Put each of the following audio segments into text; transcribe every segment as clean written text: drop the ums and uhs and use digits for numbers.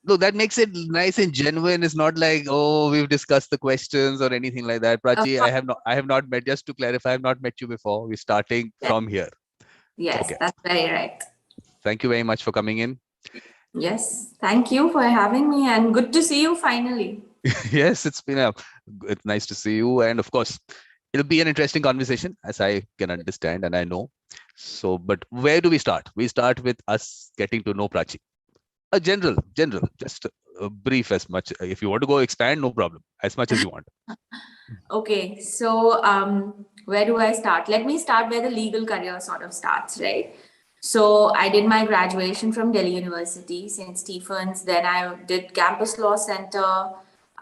Look, that makes it nice and genuine. It's not like, oh, we've discussed the questions or anything like that. Prachi, I have not met, just to clarify, I have not met you before. We're starting from here. Yes, okay. That's very right. Thank you very much for coming in. Yes, thank you for having me, and good to see you finally. Yes, it's nice to see you. And of course, it'll be an interesting conversation, as I can understand and I know. So, but where do we start? We start with us getting to know Prachi. A general, just a brief as much. If you want to go expand, no problem. As much as you want. Okay, so where do I start? Let me start where the legal career sort of starts, right? So I did my graduation from Delhi University, St. Stephen's. Then I did Campus Law Center.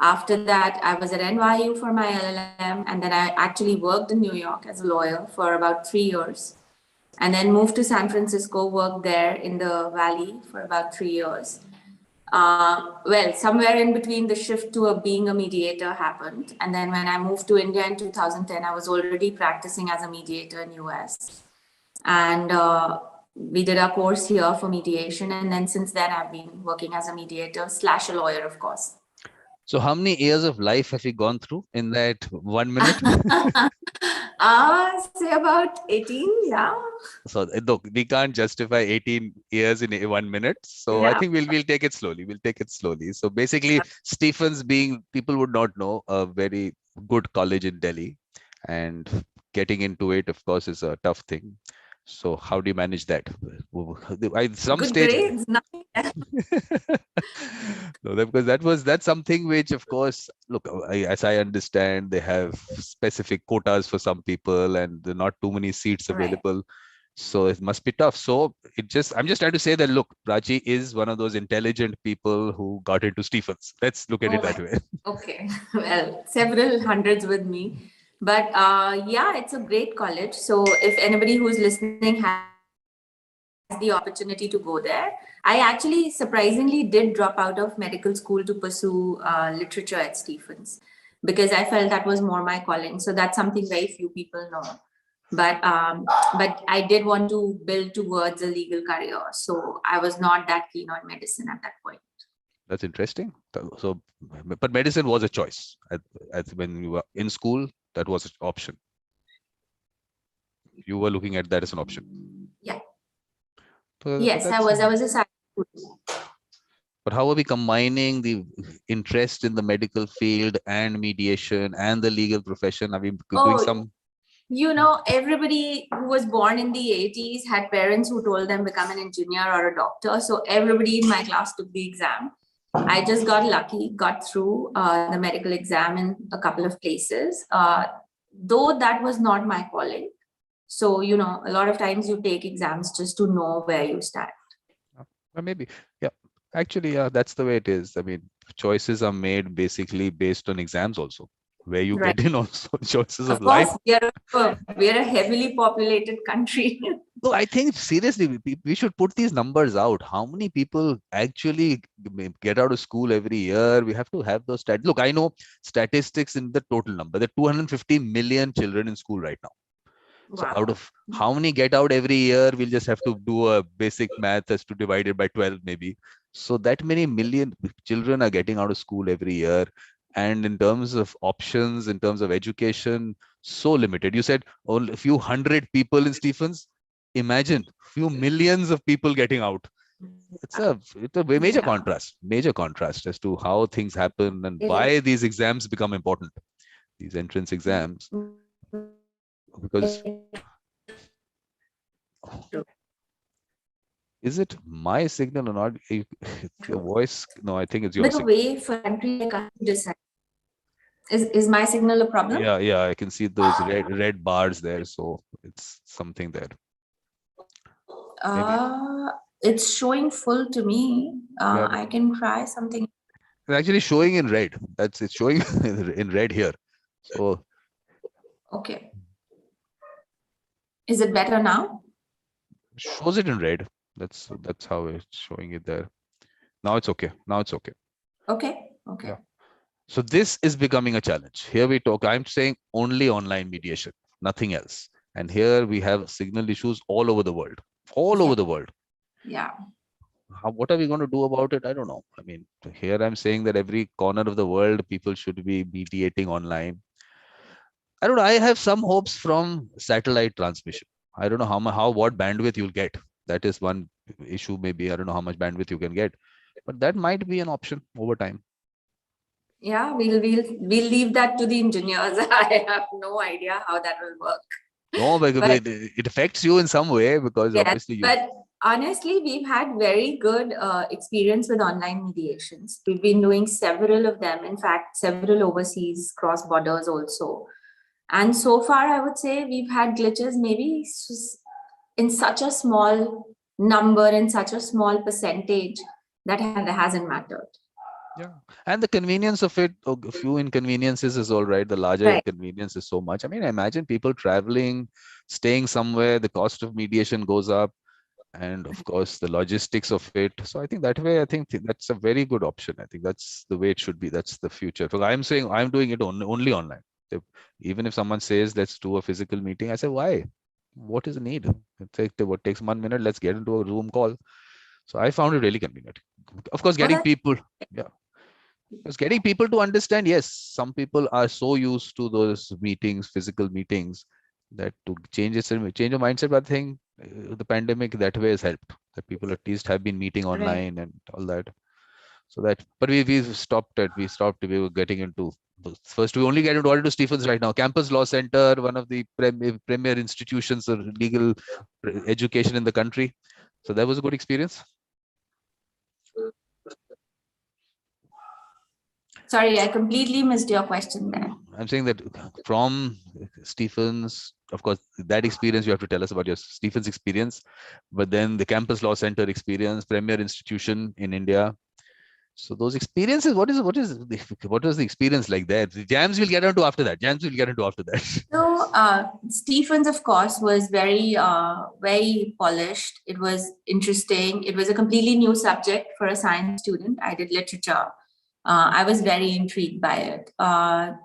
After that, I was at NYU for my LLM. And then I actually worked in New York as a lawyer for about 3 years. And then moved to San Francisco, worked there in the Valley for about 3 years. Well, somewhere in between, the shift to being a mediator happened. And then when I moved to India in 2010, I was already practicing as a mediator in US. And we did a course here for mediation. And then since then, I've been working as a mediator / a lawyer, of course. So how many years of life have you gone through in that 1 minute? Say about 18, yeah. So look, we can't justify 18 years in 1 minute. So yeah. I think we'll take it slowly. We'll take it slowly. So basically, Stephen's being, people would not know, a very good college in Delhi, and getting into it, of course, is a tough thing. So how do you manage that? Some good stage. Grades, nothing. No, because that's something which, of course, look, as I understand, they have specific quotas for some people, and there are not too many seats available. Right. So it must be tough. So I'm just trying to say that, look, Prachi is one of those intelligent people who got into Stephen's. Let's look at it that way. Okay. Well, several hundreds with me. But yeah, it's a great college. So if anybody who's listening has the opportunity to go there, I actually surprisingly did drop out of medical school to pursue literature at Stephen's, because I felt that was more my calling. So that's something very few people know. But I did want to build towards a legal career. So I was not that keen on medicine at that point. That's interesting. So, but medicine was a choice when you were in school. That was an option. You were looking at that as an option. Yeah. Yes, I was a science student. But how are we combining the interest in the medical field and mediation and the legal profession? Are we doing some? You know, everybody who was born in the 80s had parents who told them become an engineer or a doctor. So everybody in my class took the exam. I just got lucky, got through the medical exam in a couple of places, though that was not my calling. So, you know, a lot of times you take exams just to know where you stand. Maybe, yeah. Actually, yeah, that's the way it is. I mean, choices are made basically based on exams also. Where you get in also, choices of life. We're a heavily populated country. So I think seriously, we should put these numbers out. How many people actually get out of school every year? We have to have those stats. Look, I know statistics in the total number. There are 250 million children in school right now. Wow. So out of how many get out every year, we'll just have to do a basic math as to divide it by 12 maybe. So that many million children are getting out of school every year. And in terms of options, in terms of education, so limited. You said only a few hundred people in Stephen's. Imagine few millions of people getting out. It's a major contrast as to how things happen and why these exams become important, these entrance exams. Because is it my signal or not? Your voice? No, I think it's your signal. Way for country like us to decide. Is my signal a problem? Yeah, I can see those red bars there. So it's something there. It's showing full to me. I can try something. It's actually showing in red. It's showing in red here. So okay. Is it better now? Shows it in red. That's how it's showing it there. Now it's okay. Okay. Yeah. So this is becoming a challenge. Here we talk, I'm saying only online mediation, nothing else. And here we have signal issues all over the world. Over the world. Yeah. what are we going to do about it? I don't know. I mean, here I'm saying that every corner of the world, people should be mediating online. I don't know. I have some hopes from satellite transmission. I don't know what bandwidth you'll get. That is one issue. Maybe I don't know how much bandwidth you can get, but that might be an option over time. Yeah, we'll leave that to the engineers. I have no idea how that will work. No, because it affects you in some way, because Yes, obviously you. but honestly, we've had very good experience with online mediations. We've been doing several of them. In fact, several overseas cross borders also. And so far, I would say we've had glitches maybe in such a small number, in such a small percentage that hasn't mattered. Yeah, and the convenience of it, a few inconveniences is all right. The larger Right. inconvenience is so much. I mean, imagine people traveling, staying somewhere, the cost of mediation goes up, and of course the logistics of it. So I think that way, I think that's a very good option. I think that's the way it should be. That's the future. So I'm saying I'm doing it only online. Even if someone says let's do a physical meeting, I say why? What is the need? What takes 1 minute? Let's get into a Zoom call. So I found it really convenient. Of course, getting people, yeah. Because getting people to understand, yes, some people are so used to those meetings, physical meetings, that to change your mindset. But I think the pandemic that way has helped. That people at least have been meeting online and all that. So that, but we stopped it. We stopped. We were getting into first. We only get into Stephens right now. Campus Law Center, one of the premier institutions of legal education in the country. So that was a good experience. Sorry, I completely missed your question there. I'm saying that from Stephens, of course, that experience you have to tell us about your Stephens experience, but then the Campus Law Center experience, premier institution in India. So those experiences, what was the experience like there? The JAMS we'll get into after that. So Stephens, of course, was very polished. It was interesting. It was a completely new subject for a science student. I did literature. I was very intrigued by it.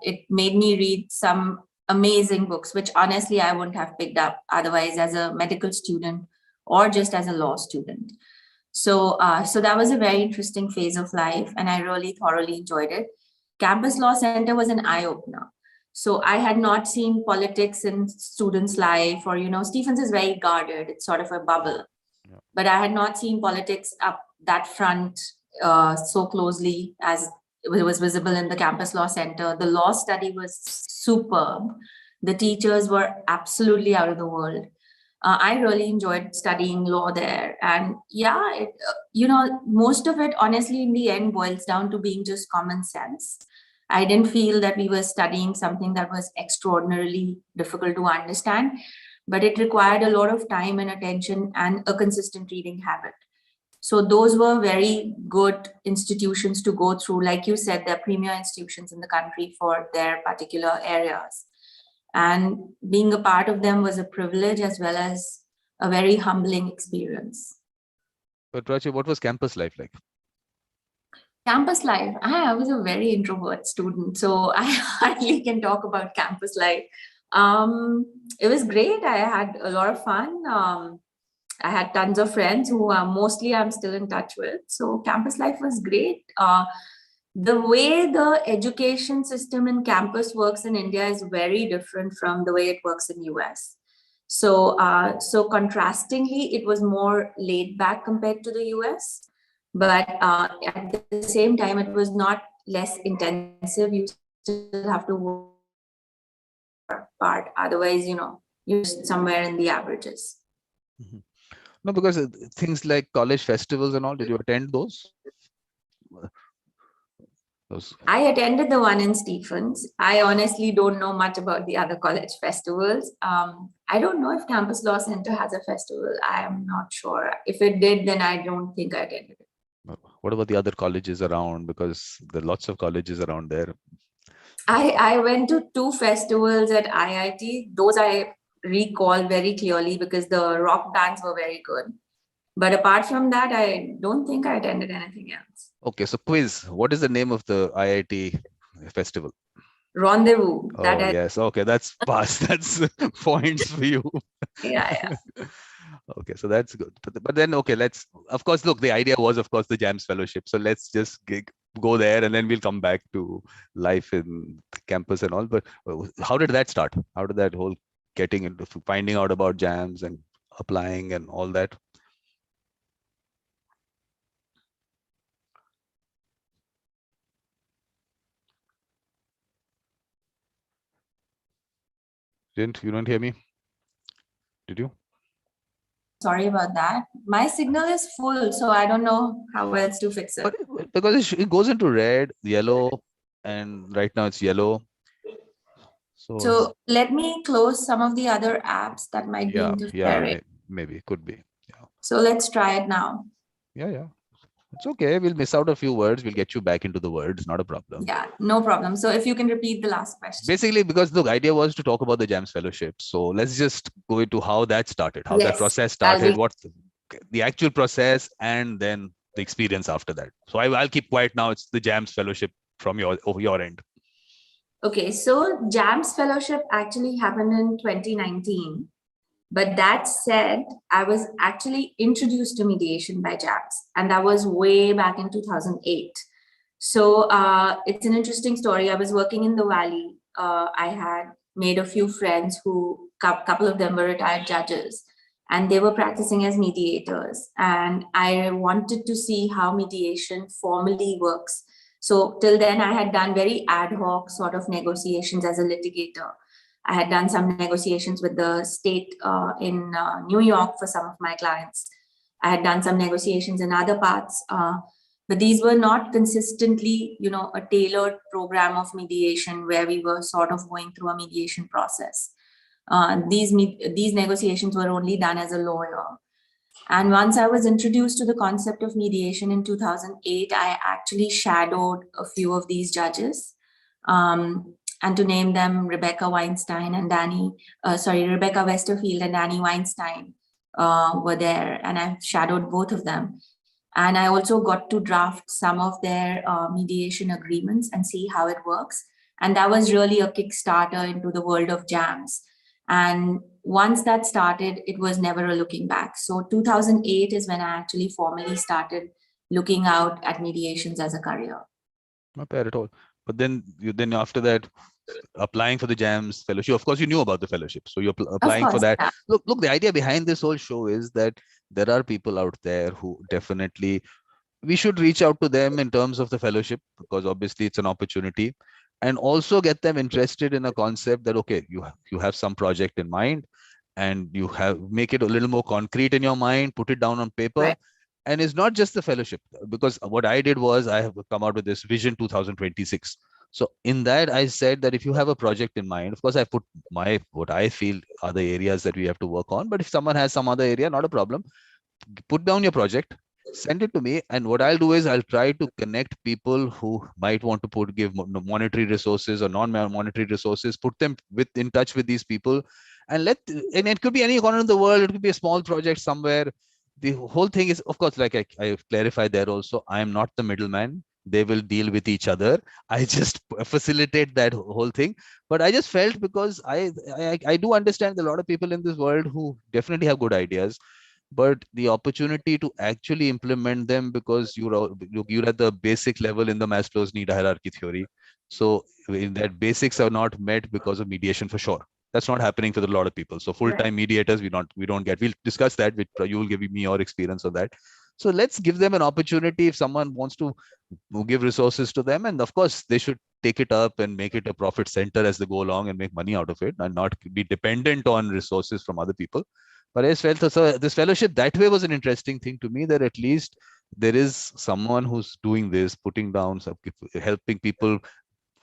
It made me read some amazing books, which honestly I wouldn't have picked up otherwise as a medical student or just as a law student. So that was a very interesting phase of life, and I really thoroughly enjoyed it. Campus Law Center was an eye-opener. So I had not seen politics in students' life, or, Stephens is very guarded. It's sort of a bubble. Yeah. But I had not seen politics up that front so closely as it was visible in the Campus Law Center. The law study was superb. The teachers were absolutely out of the world. I really enjoyed studying law there. And yeah, most of it, honestly, in the end, boils down to being just common sense. I didn't feel that we were studying something that was extraordinarily difficult to understand, but it required a lot of time and attention and a consistent reading habit. So those were very good institutions to go through. Like you said, they're premier institutions in the country for their particular areas. And being a part of them was a privilege as well as a very humbling experience. But Prachi, what was campus life like? Campus life, I was a very introvert student, so I hardly can talk about campus life. It was great. I had a lot of fun. I had tons of friends who mostly I'm still in touch with. So campus life was great. The way the education system in campus works in India is very different from the way it works in US. So contrastingly, it was more laid back compared to the US. But at the same time, it was not less intensive. You still have to work part. Otherwise, you're somewhere in the averages. Mm-hmm. No, because things like college festivals and all, did you attend those? I attended the one in Stephens. I honestly don't know much about the other college festivals. I don't know if Campus Law Center has a festival. I am not sure. If it did, then I don't think I attended it. What about the other colleges around? Because there are lots of colleges around there. I went to 2 festivals at IIT. Those I recall very clearly because the rock bands were very good. But apart from that, I don't think I attended anything else. Okay, so quiz. What is the name of the IIT festival? Rendezvous. Yes. Okay, that's pass. That's points for you. Yeah. Okay, so that's good. But then, okay, let's, of course, look, the idea was, of course, the JAMS fellowship. So let's just go there and then we'll come back to life in the campus and all. But how did that start? How did that whole getting into finding out about JAMS and applying and all that? You don't hear me? Did you? Sorry about that. My signal is full, so I don't know how else to fix it. But because it goes into red, yellow, and right now it's yellow. So let me close some of the other apps that might be interfering. Maybe could be. Yeah. So let's try it now. Yeah. It's okay. We'll miss out a few words. We'll get you back into the words. Not a problem. Yeah, no problem. So if you can repeat the last question. Basically, because the idea was to talk about the JAMS fellowship. So let's just go into how that started, how that process started, what the actual process, and then the experience after that. So I'll keep quiet now. It's the JAMS fellowship from your end. Okay, so JAMS fellowship actually happened in 2019. But that said, I was actually introduced to mediation by JAMS, and that was way back in 2008. So it's an interesting story. I was working in the Valley. I had made a few friends who, a couple of them were retired judges, and they were practicing as mediators. And I wanted to see how mediation formally works. So till then, I had done very ad hoc sort of negotiations as a litigator. I had done some negotiations with the state in New York for some of my clients. I had done some negotiations in other parts, but these were not consistently, a tailored program of mediation where we were sort of going through a mediation process. These negotiations were only done as a lawyer. And once I was introduced to the concept of mediation in 2008, I actually shadowed a few of these judges. And to name them, Rebecca Westerfield and Danny Weinstein were there, and I shadowed both of them. And I also got to draft some of their mediation agreements and see how it works. And that was really a Kickstarter into the world of JAMS. And once that started, it was never a looking back. So 2008 is when I actually formally started looking out at mediations as a career. Not bad at all. But then after that, applying for the JAMS fellowship, of course, you knew about the fellowship. So you're applying for that. Yeah. Look, the idea behind this whole show is that there are people out there who definitely, we should reach out to them in terms of the fellowship, because obviously it's an opportunity, and also get them interested in a concept that, okay, you have some project in mind, and you make it a little more concrete in your mind, put it down on paper. Right. And it's not just the fellowship, because what I did was I have come out with this Vision 2026. So in that, I said that if you have a project in mind, of course, I put what I feel are the areas that we have to work on. But if someone has some other area, not a problem. Put down your project, send it to me. And what I'll do is I'll try to connect people who might want to give monetary resources or non-monetary resources, put them in touch with these people, and it could be any corner of the world. It could be a small project somewhere. The whole thing is, of course, like I clarified there also, I am not the middleman. They will deal with each other. I just facilitate that whole thing. But I just felt, because I do understand a lot of people in this world who definitely have good ideas, but the opportunity to actually implement them, because you're at the basic level in the Maslow's need hierarchy theory. So in that, basics are not met because of mediation for sure. That's not happening for a lot of people. So full-time mediators, we don't get. We'll discuss that. You will give me your experience of that. So let's give them an opportunity if someone wants to give resources to them. And of course, they should take it up and make it a profit center as they go along and make money out of it, and not be dependent on resources from other people. But I felt so this fellowship that way was an interesting thing to me, that at least there is someone who's doing this, putting down, helping people.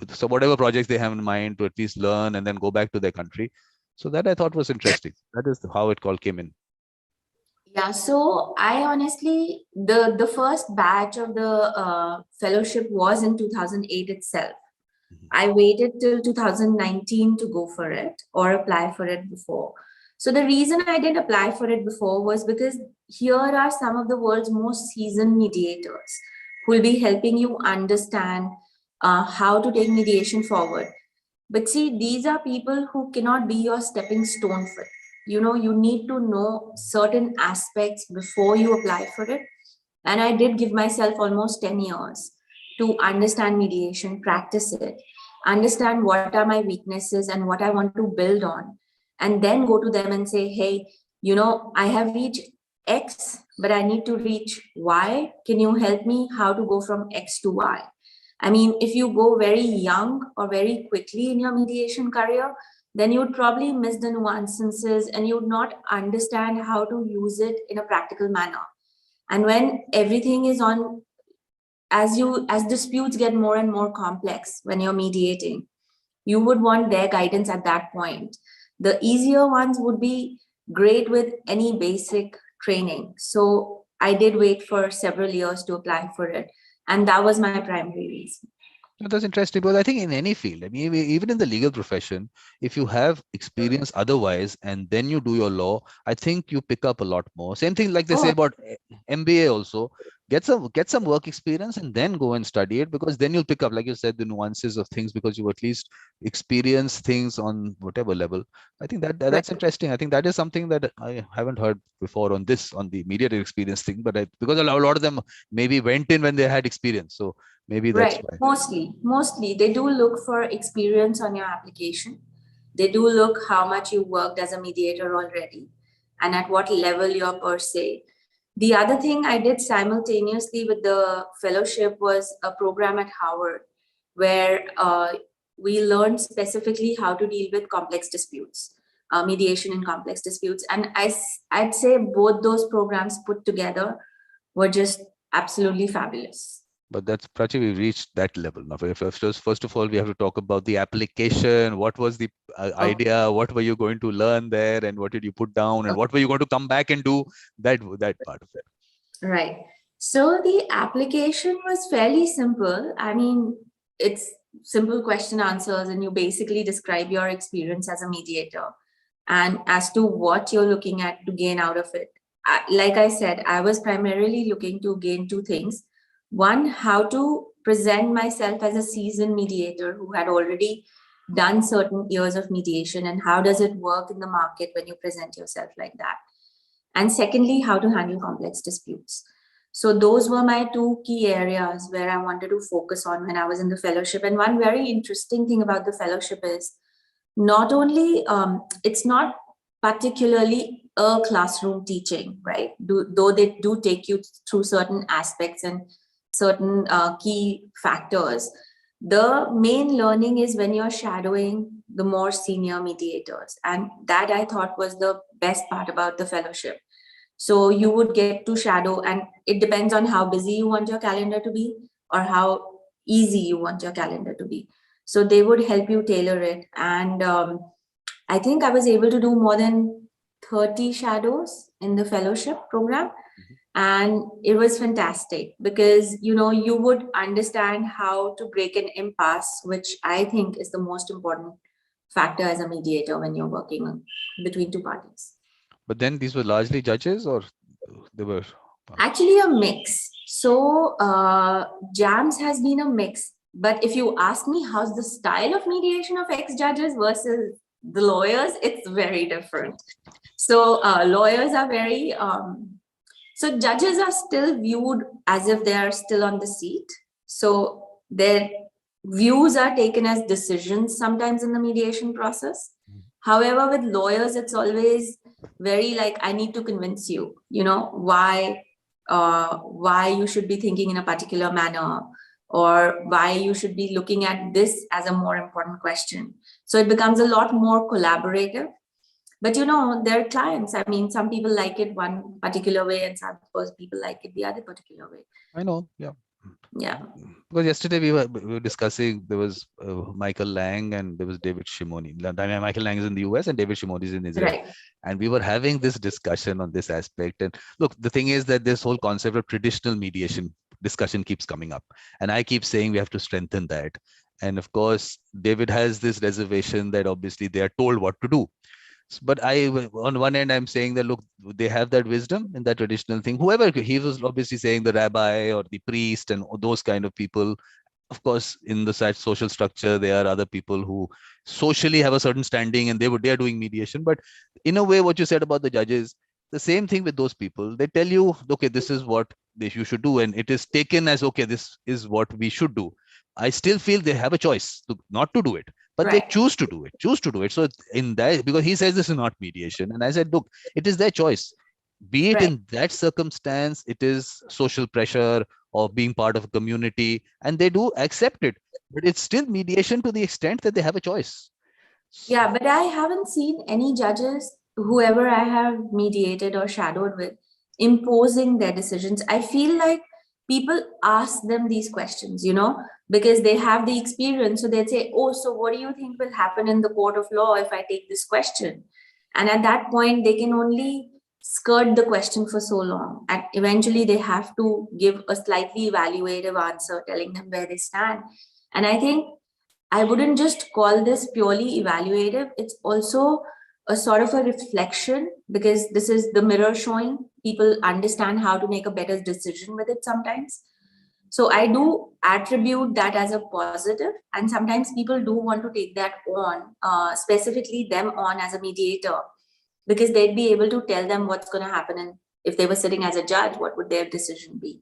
So whatever projects they have in mind, to at least learn and then go back to their country. So that I thought was interesting. That is how it all came in. Yeah, so I honestly, the first batch of the fellowship was in 2008 itself. I waited till 2019 to go for it or apply for it before. So the reason I didn't apply for it before was because here are some of the world's most seasoned mediators who will be helping you understand how to take mediation forward. But see, these are people who cannot be your stepping stone for it. you need to know certain aspects before you apply for it. And I did give myself almost 10 years to understand mediation, practice it, understand what are my weaknesses and what I want to build on, and then go to them and say, hey, I have reached X, but I need to reach Y. Can you help me how to go from X to Y? I mean, if you go very young or very quickly in your mediation career, then you would probably miss the nuances and you would not understand how to use it in a practical manner. And when everything is on, as disputes get more and more complex when you're mediating, you would want their guidance at that point. The easier ones would be great with any basic training. So I did wait for several years to apply for it. And that was my primary reason. That's interesting, because I think in any field, I mean, even in the legal profession, if you have experience otherwise and then you do your law, I think you pick up a lot more. Same thing like they say about MBA also. Get some work experience and then go and study it, because then you'll pick up, like you said, the nuances of things, because you at least experience things on whatever level. I think that's interesting. I think that is something that I haven't heard before on the Mediator Experience thing, but because a lot of them maybe went in when they had experience. So maybe that's why. Mostly they do look for experience on your application. They do look how much you worked as a mediator already and at what level you're per se. The other thing I did simultaneously with the fellowship was a program at Harvard where we learned specifically how to deal with complex disputes, mediation in complex disputes. And I'd say both those programs put together were just absolutely fabulous. But that's, Prachi, we've reached that level now. First of all, we have to talk about the application. What was the idea? What were you going to learn there? And what did you put down? And what were you going to come back and do? That part of it. Right. So the application was fairly simple. I mean, it's simple question answers, and you basically describe your experience as a mediator and as to what you're looking at to gain out of it. Like I said, I was primarily looking to gain two things. One, how to present myself as a seasoned mediator who had already done certain years of mediation, and how does it work in the market when you present yourself like that. And secondly, how to handle complex disputes. So those were my two key areas where I wanted to focus on when I was in the fellowship. And one very interesting thing about the fellowship is not only, it's not particularly a classroom teaching, right? Though they do take you through certain aspects and certain key factors. The main learning is when you're shadowing the more senior mediators. And that I thought was the best part about the fellowship. So you would get to shadow, and it depends on how busy you want your calendar to be or how easy you want your calendar to be. So they would help you tailor it. And I think I was able to do more than 30 shadows in the fellowship program. And it was fantastic because, you would understand how to break an impasse, which I think is the most important factor as a mediator when you're working between two parties. But then these were largely judges, or they were? Actually a mix. So JAMS has been a mix. But if you ask me how's the style of mediation of ex-judges versus the lawyers, it's very different. So lawyers are very... So judges are still viewed as if they are still on the seat. So their views are taken as decisions sometimes in the mediation process. However, with lawyers, it's always very like, I need to convince you, why you should be thinking in a particular manner, or why you should be looking at this as a more important question. So it becomes a lot more collaborative. But their clients, I mean, some people like it one particular way and some people like it the other particular way. I know, yeah. Yeah. Because yesterday we were discussing, there was Michael Lang and there was David Shimoni. Michael Lang is in the US and David Shimoni is in Israel. Right. And we were having this discussion on this aspect. And look, the thing is that this whole concept of traditional mediation discussion keeps coming up. And I keep saying we have to strengthen that. And of course, David has this reservation that obviously they are told what to do. But on one end, I'm saying that, look, they have that wisdom in that traditional thing. Whoever, he was obviously saying the rabbi or the priest and those kind of people. of course, in the social structure, there are other people who socially have a certain standing and they are doing mediation. But in a way, what you said about the judges, the same thing with those people. They tell you, okay, this is what you should do, and it is taken as, okay, this is what we should do. I still feel they have a choice not to do it, but they Right. choose to do it. So in that, because he says this is not mediation, and I said, look, it is their choice. Be it Right. in that circumstance, it is social pressure or being part of a community, and they do accept it. But it's still mediation to the extent that they have a choice. Yeah, but I haven't seen any judges, whoever I have mediated or shadowed with, imposing their decisions. I feel like people ask them these questions, because they have the experience. So they'd say, oh, so what do you think will happen in the court of law if I take this question? And at that point, they can only skirt the question for so long. And eventually, they have to give a slightly evaluative answer, telling them where they stand. And I think I wouldn't just call this purely evaluative. It's also a sort of a reflection, because this is the mirror showing people understand how to make a better decision with it sometimes. So I do attribute that as a positive, and sometimes people do want to take that on, specifically them on as a mediator, because they'd be able to tell them what's going to happen, and if they were sitting as a judge, what would their decision be?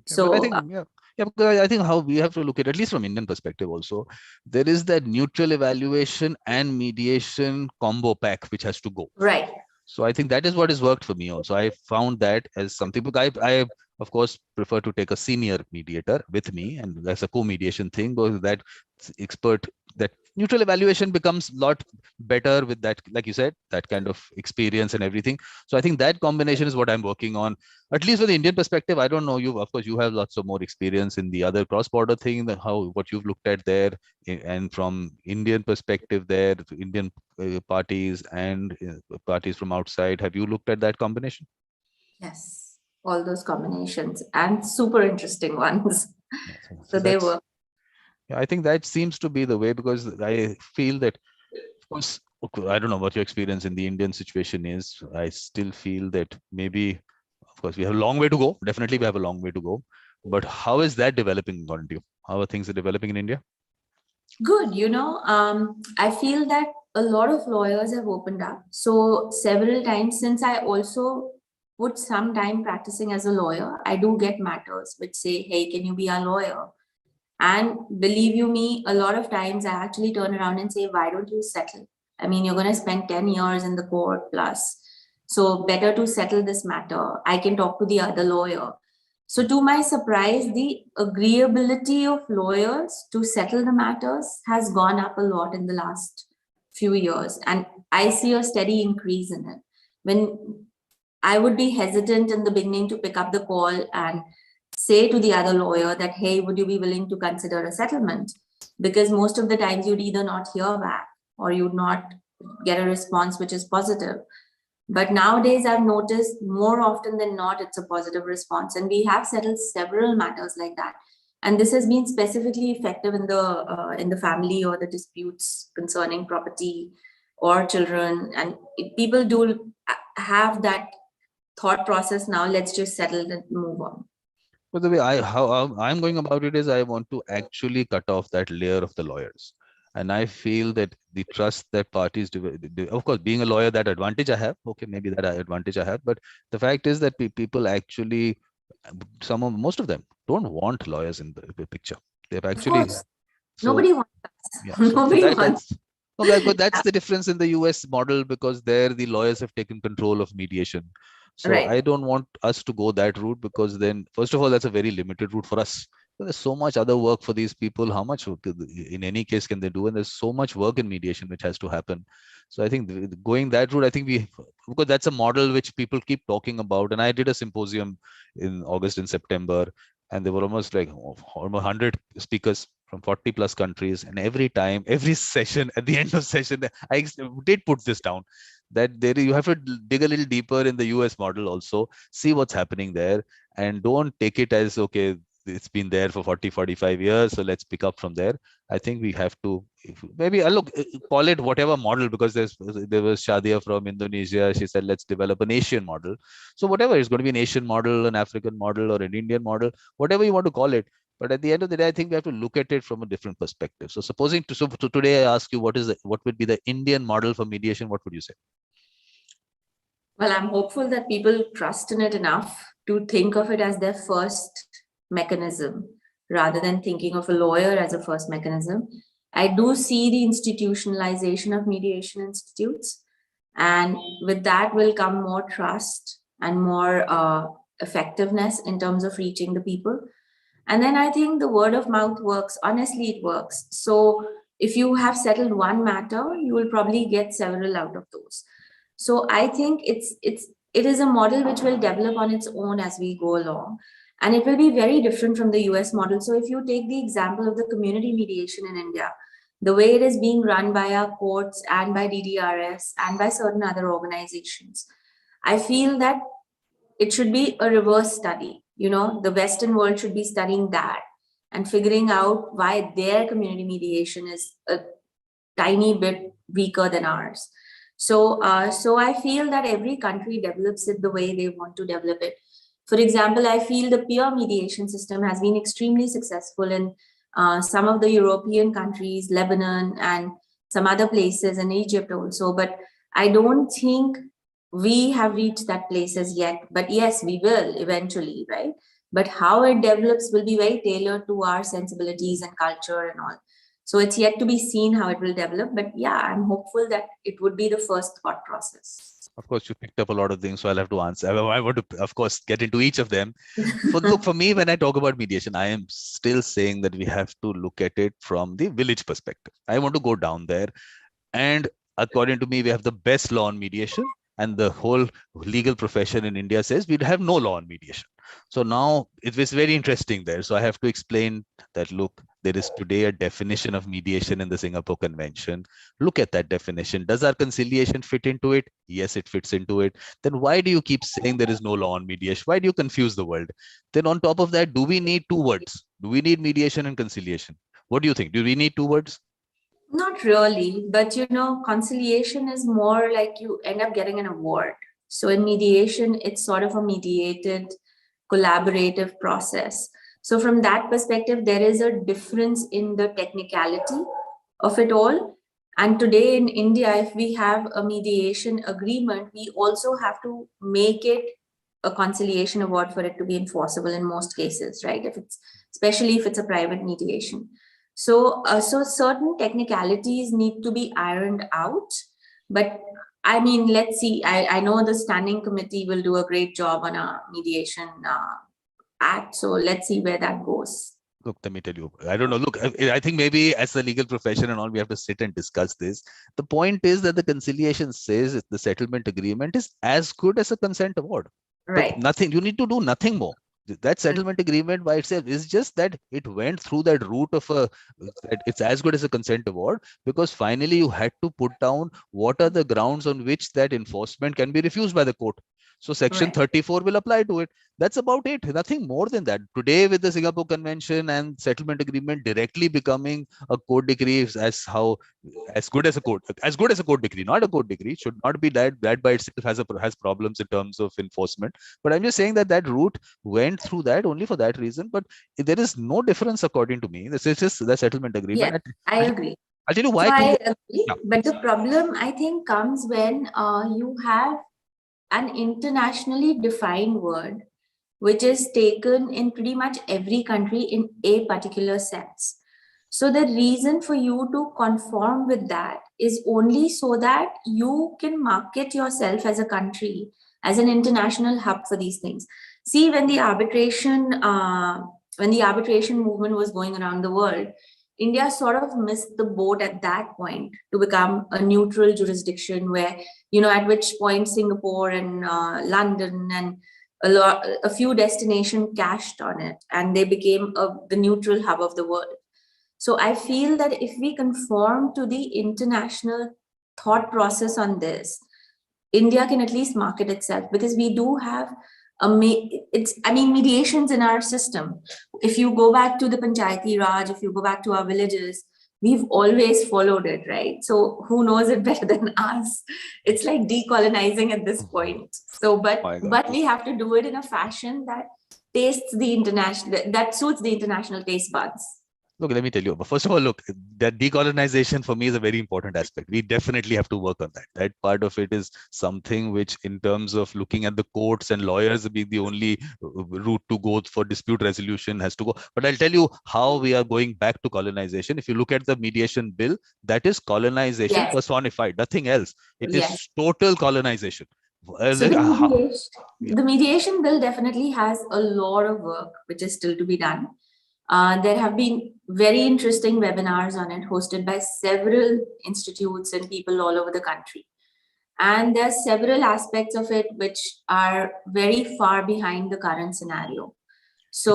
Yeah, but I So think, because I think how we have to look at least from Indian perspective also, there is that neutral evaluation and mediation combo pack which has to go. right. So I think that is what has worked for me also. I found that as something, because I of course prefer to take a senior mediator with me, and that's a co-mediation thing, because that expert, that neutral evaluation becomes a lot better with that, like you said, that kind of experience and everything. So I think that combination is what I'm working on, at least for the Indian perspective. I don't know, you, of course, you have lots of more experience in the other cross-border thing, how what you've looked at there, and from Indian perspective there, Indian parties and parties from outside. Have you looked at that combination? Yes, all those combinations and super interesting ones. Yeah, So so they that's, work. yeah, I think that seems to be the way, because I feel that, of course, okay, I don't know what your experience in the Indian situation is. I still feel that maybe, of course, we have a long way to go. Definitely, we have a long way to go. But how is that developing according to you? How are things developing in India? Good, I feel that a lot of lawyers have opened up. So several times, since I also put some time practicing as a lawyer, I do get matters which say, hey, can you be our lawyer? And believe you me, a lot of times I actually turn around and say, why don't you settle? I mean, you're going to spend 10 years in the court plus. So better to settle this matter. I can talk to the other lawyer. So, to my surprise, the agreeability of lawyers to settle the matters has gone up a lot in the last few years. And I see a steady increase in it. When I would be hesitant in the beginning to pick up the call and say to the other lawyer that, hey, would you be willing to consider a settlement? Because most of the times you'd either not hear back or you'd not get a response which is positive. But nowadays, I've noticed more often than not, it's a positive response. And we have settled several matters like that. And this has been specifically effective in the family or the disputes concerning property or children. And people do have that thought process now. Let's just settle and move on. But the way how I'm going about it is, I want to actually cut off that layer of the lawyers. And I feel that the trust that parties do, of course, being a lawyer, that advantage I have. Okay, maybe that advantage I have. But the fact is that people actually, most of them don't want lawyers in the picture. They've Of actually, course, so nobody wants yeah, us. so Nobody wants. that's, no, but that's the difference in the US model, because there the lawyers have taken control of mediation. So I Right. don't want us to go that route, because then, first of all, that's a very limited route for us. There's so much other work for these people. How much work in any case can they do? And there's so much work in mediation which has to happen. So I think going that route, I think because that's a model which people keep talking about. And I did a symposium in August and September, and there were almost like almost 100 speakers from 40 plus countries. And every time, every session, at the end of session, I did put this down, that there you have to dig a little deeper in the US model also, see what's happening there, and don't take it as, okay, it's been there for 40-45 years, so let's pick up from there. I think we have to, maybe look, call it whatever model, because there was Shadia from Indonesia. She said, let's develop an Asian model. So whatever, it's going to be an Asian model, an African model, or an Indian model, whatever you want to call it. But at the end of the day, I think we have to look at it from a different perspective. So supposing so today I ask you what would be the Indian model for mediation, what would you say? Well, I'm hopeful that people trust in it enough to think of it as their first mechanism rather than thinking of a lawyer as a first mechanism. I do see the institutionalization of mediation institutes, and with that will come more trust and more effectiveness in terms of reaching the people. And then I think the word of mouth works. Honestly, it works. So if you have settled one matter, you will probably get several out of those. So I think it is a model which will develop on its own as we go along. And it will be very different from the US model. So if you take the example of the community mediation in India, the way it is being run by our courts and by DDRS and by certain other organizations, I feel that it should be a reverse study. You know, the Western world should be studying that and figuring out why their community mediation is a tiny bit weaker than ours. So I feel that every country develops it the way they want to develop it. For example, I feel the peer mediation system has been extremely successful in some of the European countries, Lebanon, and some other places, in Egypt also. But I don't think we have reached that place as yet. But yes, we will eventually, right? But how it develops will be very tailored to our sensibilities and culture and all. So it's yet to be seen how it will develop. But yeah, I'm hopeful that it would be the first thought process. Of course, you picked up a lot of things, so I'll have to answer. I want to, of course, get into each of them. For me, when I talk about mediation, I am still saying that we have to look at it from the village perspective. I want to go down there. And according to me, we have the best law on mediation. And the whole legal profession in India says we'd have no law on mediation. So now it was very interesting there. So I have to explain that, look, there is today a definition of mediation in the Singapore Convention. Look at that definition. Does our conciliation fit into it? Yes, it fits into it. Then why do you keep saying there is no law on mediation? Why do you confuse the world? Then on top of that, do we need two words? Do we need mediation and conciliation? What do you think? Do we need two words? Not really, but you know, conciliation is more like you end up getting an award. So in mediation, it's sort of a mediated, collaborative process. So from that perspective, there is a difference in the technicality of it all. And today in India, if we have a mediation agreement, we also have to make it a conciliation award for it to be enforceable in most cases, right? Especially if it's a private mediation. So certain technicalities need to be ironed out. But I mean, let's see. I know the standing committee will do a great job on a mediation act. So let's see where that goes. Look, let me tell you, I don't know. Look, I think maybe as the legal profession and all, we have to sit and discuss this. The point is that the conciliation says the settlement agreement is as good as a consent award. Right. But nothing, you need to do nothing more. That settlement agreement by itself is just that it went through that route of it's as good as a consent award, because finally you had to put down what are the grounds on which that enforcement can be refused by the court. So section 34 will apply to it. That's about it. Nothing more than that. Today, with the Singapore Convention and settlement agreement directly becoming a court decree, as good as a court decree, not a court decree, should not be that by itself has problems in terms of enforcement. But I'm just saying that route went through that only for that reason. But there is no difference according to me. This is just the settlement agreement. Yeah, I agree. I'll tell you why. So I agree. Yeah. But the problem, I think, comes when you have an internationally defined word which is taken in pretty much every country in a particular sense. So the reason for you to conform with that is only so that you can market yourself as a country, as an international hub for these things. See, when the arbitration movement was going around the world, India sort of missed the boat at that point to become a neutral jurisdiction where, you know, at which point Singapore and London and a few destinations cashed on it, and they became the neutral hub of the world. So I feel that if we conform to the international thought process on this, India can at least market itself, because we do have mediations in our system. If you go back to the Panchayati Raj, if you go back to our villages, we've always followed it, right? So who knows it better than us? It's like decolonizing at this point. So, but we have to do it in a fashion that tastes the international, that suits the international taste buds. Look, let me tell you. But first of all, look, that decolonization for me is a very important aspect. We definitely have to work on that. That part of it is something which, in terms of looking at the courts and lawyers being the only route to go for dispute resolution, has to go. But I'll tell you how we are going back to colonization. If you look at the mediation bill, that is colonization Yes. personified, nothing else. It Yes. is total colonization. So the mediation bill definitely has a lot of work which is still to be done. There have been very interesting webinars on it hosted by several institutes and people all over the country. And there are several aspects of it which are very far behind the current scenario. So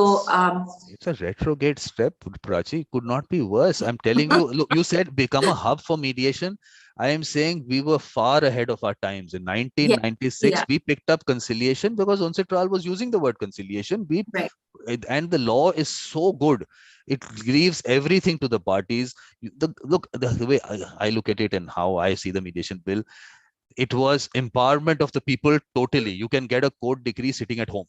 it's a retrograde step, Prachi. Could not be worse. I'm telling you, look, you said become a hub for mediation. I am saying we were far ahead of our times. In 1996, we picked up conciliation because UNCITRAL was using the word conciliation. And the law is so good. It leaves everything to the parties. The way I look at it and how I see the mediation bill, it was empowerment of the people totally. You can get a court decree sitting at home.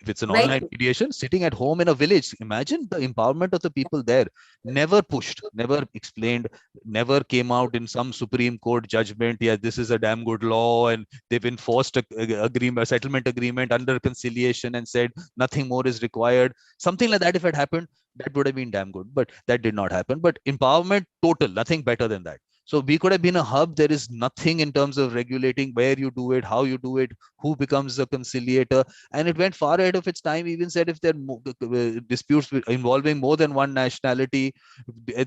If it's an online mediation, sitting at home in a village, imagine the empowerment of the people there. Never pushed, never explained, never came out in some Supreme Court judgment. Yeah, this is a damn good law, and they've enforced a settlement agreement under conciliation and said nothing more is required. Something like that, if it happened, that would have been damn good. But that did not happen. But empowerment total, nothing better than that. So we could have been a hub. There is nothing in terms of regulating where you do it, how you do it, who becomes a conciliator. And it went far ahead of its time. Even said if there are disputes involving more than one nationality,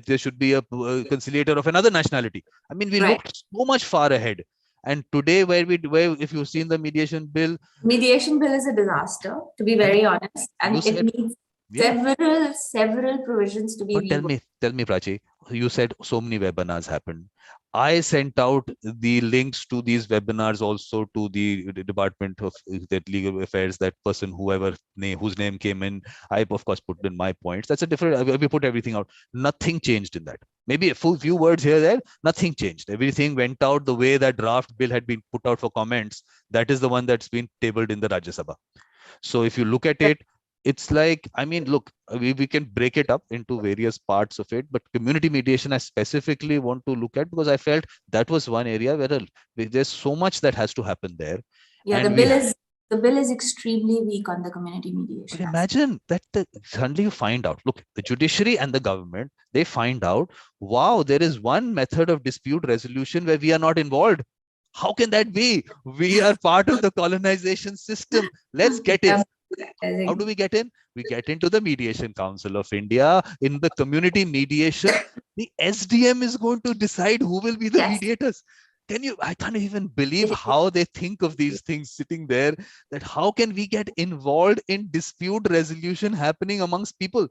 there should be a conciliator of another nationality. I mean, we looked so much far ahead. And today, where if you've seen the mediation bill is a disaster, to be very honest. And it needs several provisions to be reworked. Tell me, Prachi, you said so many webinars happened. I sent out the links to these webinars also to the Department of Legal Affairs, that person, whose name came in. I, of course, put in my points. That's a different, we put everything out. Nothing changed in that. Maybe a few words here, there, nothing changed. Everything went out the way that draft bill had been put out for comments. That is the one that's been tabled in the Rajya Sabha. So if you look at it, it's like, I mean, look, we can break it up into various parts of it, but community mediation I specifically want to look at because I felt that was one area where there's so much that has to happen there. Yeah, and the bill is extremely weak on the community mediation. But imagine that suddenly you find out, look, the judiciary and the government, they find out, wow, there is one method of dispute resolution where we are not involved. How can that be? We are part of the colonization system. Let's get in. How do we get in? We get into the Mediation Council of India. In the community mediation, the SDM is going to decide who will be the mediators. I can't even believe how they think of these things sitting there, that how can we get involved in dispute resolution happening amongst people?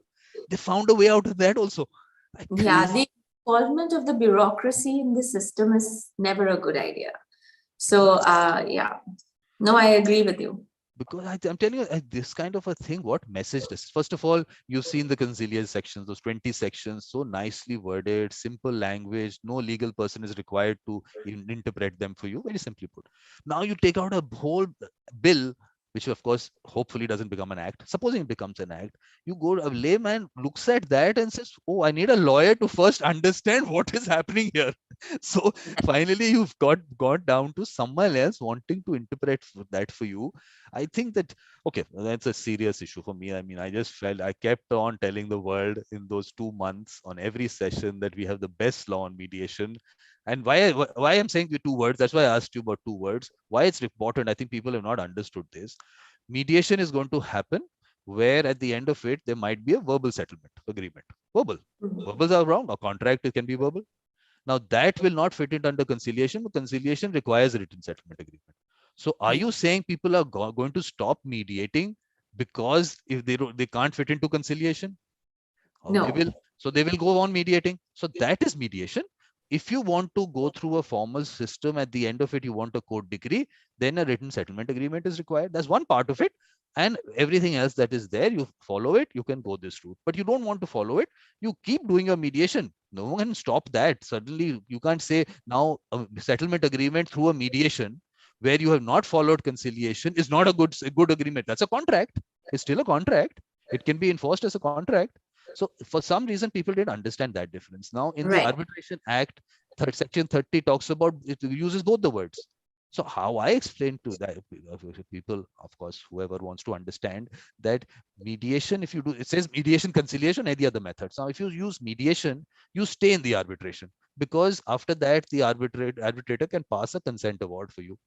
They found a way out of that also. Yeah, the involvement of the bureaucracy in the system is never a good idea. So, no, I agree with you. Because I'm telling you, this kind of a thing, what message does? First of all, you've seen the conciliation sections, those 20 sections, so nicely worded, simple language, no legal person is required to interpret them for you, very simply put. Now you take out a whole bill, which of course, hopefully doesn't become an act. Supposing it becomes an act, a layman looks at that and says, oh, I need a lawyer to first understand what is happening here. So finally, you've got down to someone else wanting to interpret that for you. I think that, okay, that's a serious issue for me. I mean, I just felt I kept on telling the world in those 2 months on every session that we have the best law on mediation. And why I'm saying the 2 words, that's why I asked you about 2 words. Why it's important, I think people have not understood this. Mediation is going to happen where at the end of it, there might be a verbal settlement agreement. Verbal. Verbals are wrong. A contract can be verbal. Now that will not fit it under conciliation. Conciliation requires a written settlement agreement. So are you saying people are going to stop mediating because if they can't fit into conciliation? No. They will go on mediating. So that is mediation. If you want to go through a formal system, at the end of it, you want a court decree, then a written settlement agreement is required. That's one part of it. And everything else that is there, you follow it, you can go this route. But you don't want to follow it, you keep doing your mediation. No one can stop that. Suddenly, you can't say now a settlement agreement through a mediation where you have not followed conciliation is not a good agreement. That's a contract. It's still a contract. It can be enforced as a contract. So for some reason, people didn't understand that difference. Now, in the Right. Arbitration Act, Section 30 talks about, it uses both the words. So how I explain to that people, of course, whoever wants to understand that mediation, if you do, it says mediation, conciliation, any other methods. Now, if you use mediation, you stay in the arbitration, because after that, the arbitrator can pass a consent award for you.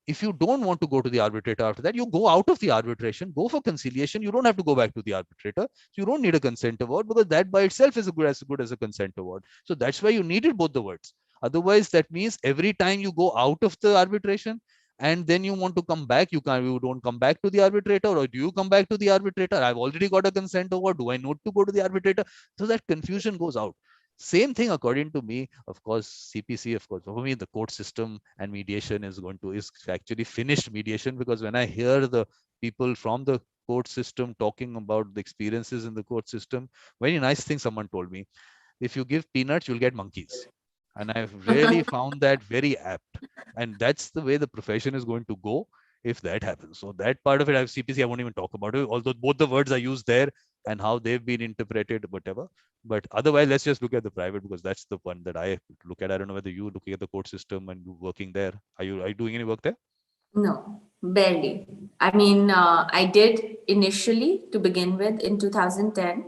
If you don't want to go to the arbitrator after that, you go out of the arbitration, go for conciliation. You don't have to go back to the arbitrator. So you don't need a consent award, because that by itself is good as a consent award. So that's why you needed both the words. Otherwise, that means every time you go out of the arbitration and then you want to come back, you don't come back to the arbitrator, or do you come back to the arbitrator? I've already got a consent award. Do I need to go to the arbitrator? So that confusion goes out. Same thing, according to me, of course, CPC, of course, for me, the court system and mediation is actually finished mediation, because when I hear the people from the court system talking about the experiences in the court system, very nice thing someone told me: if you give peanuts, you'll get monkeys. And I've really found that very apt. And that's the way the profession is going to go if that happens. So that part of it, I have CPC, I won't even talk about it, although both the words are used there and how they've been interpreted, whatever. But otherwise, let's just look at the private, because that's the one that I look at. I don't know whether you're looking at the court system and you working there. Are you doing any work there? No, barely. I mean, I did initially to begin with in 2010,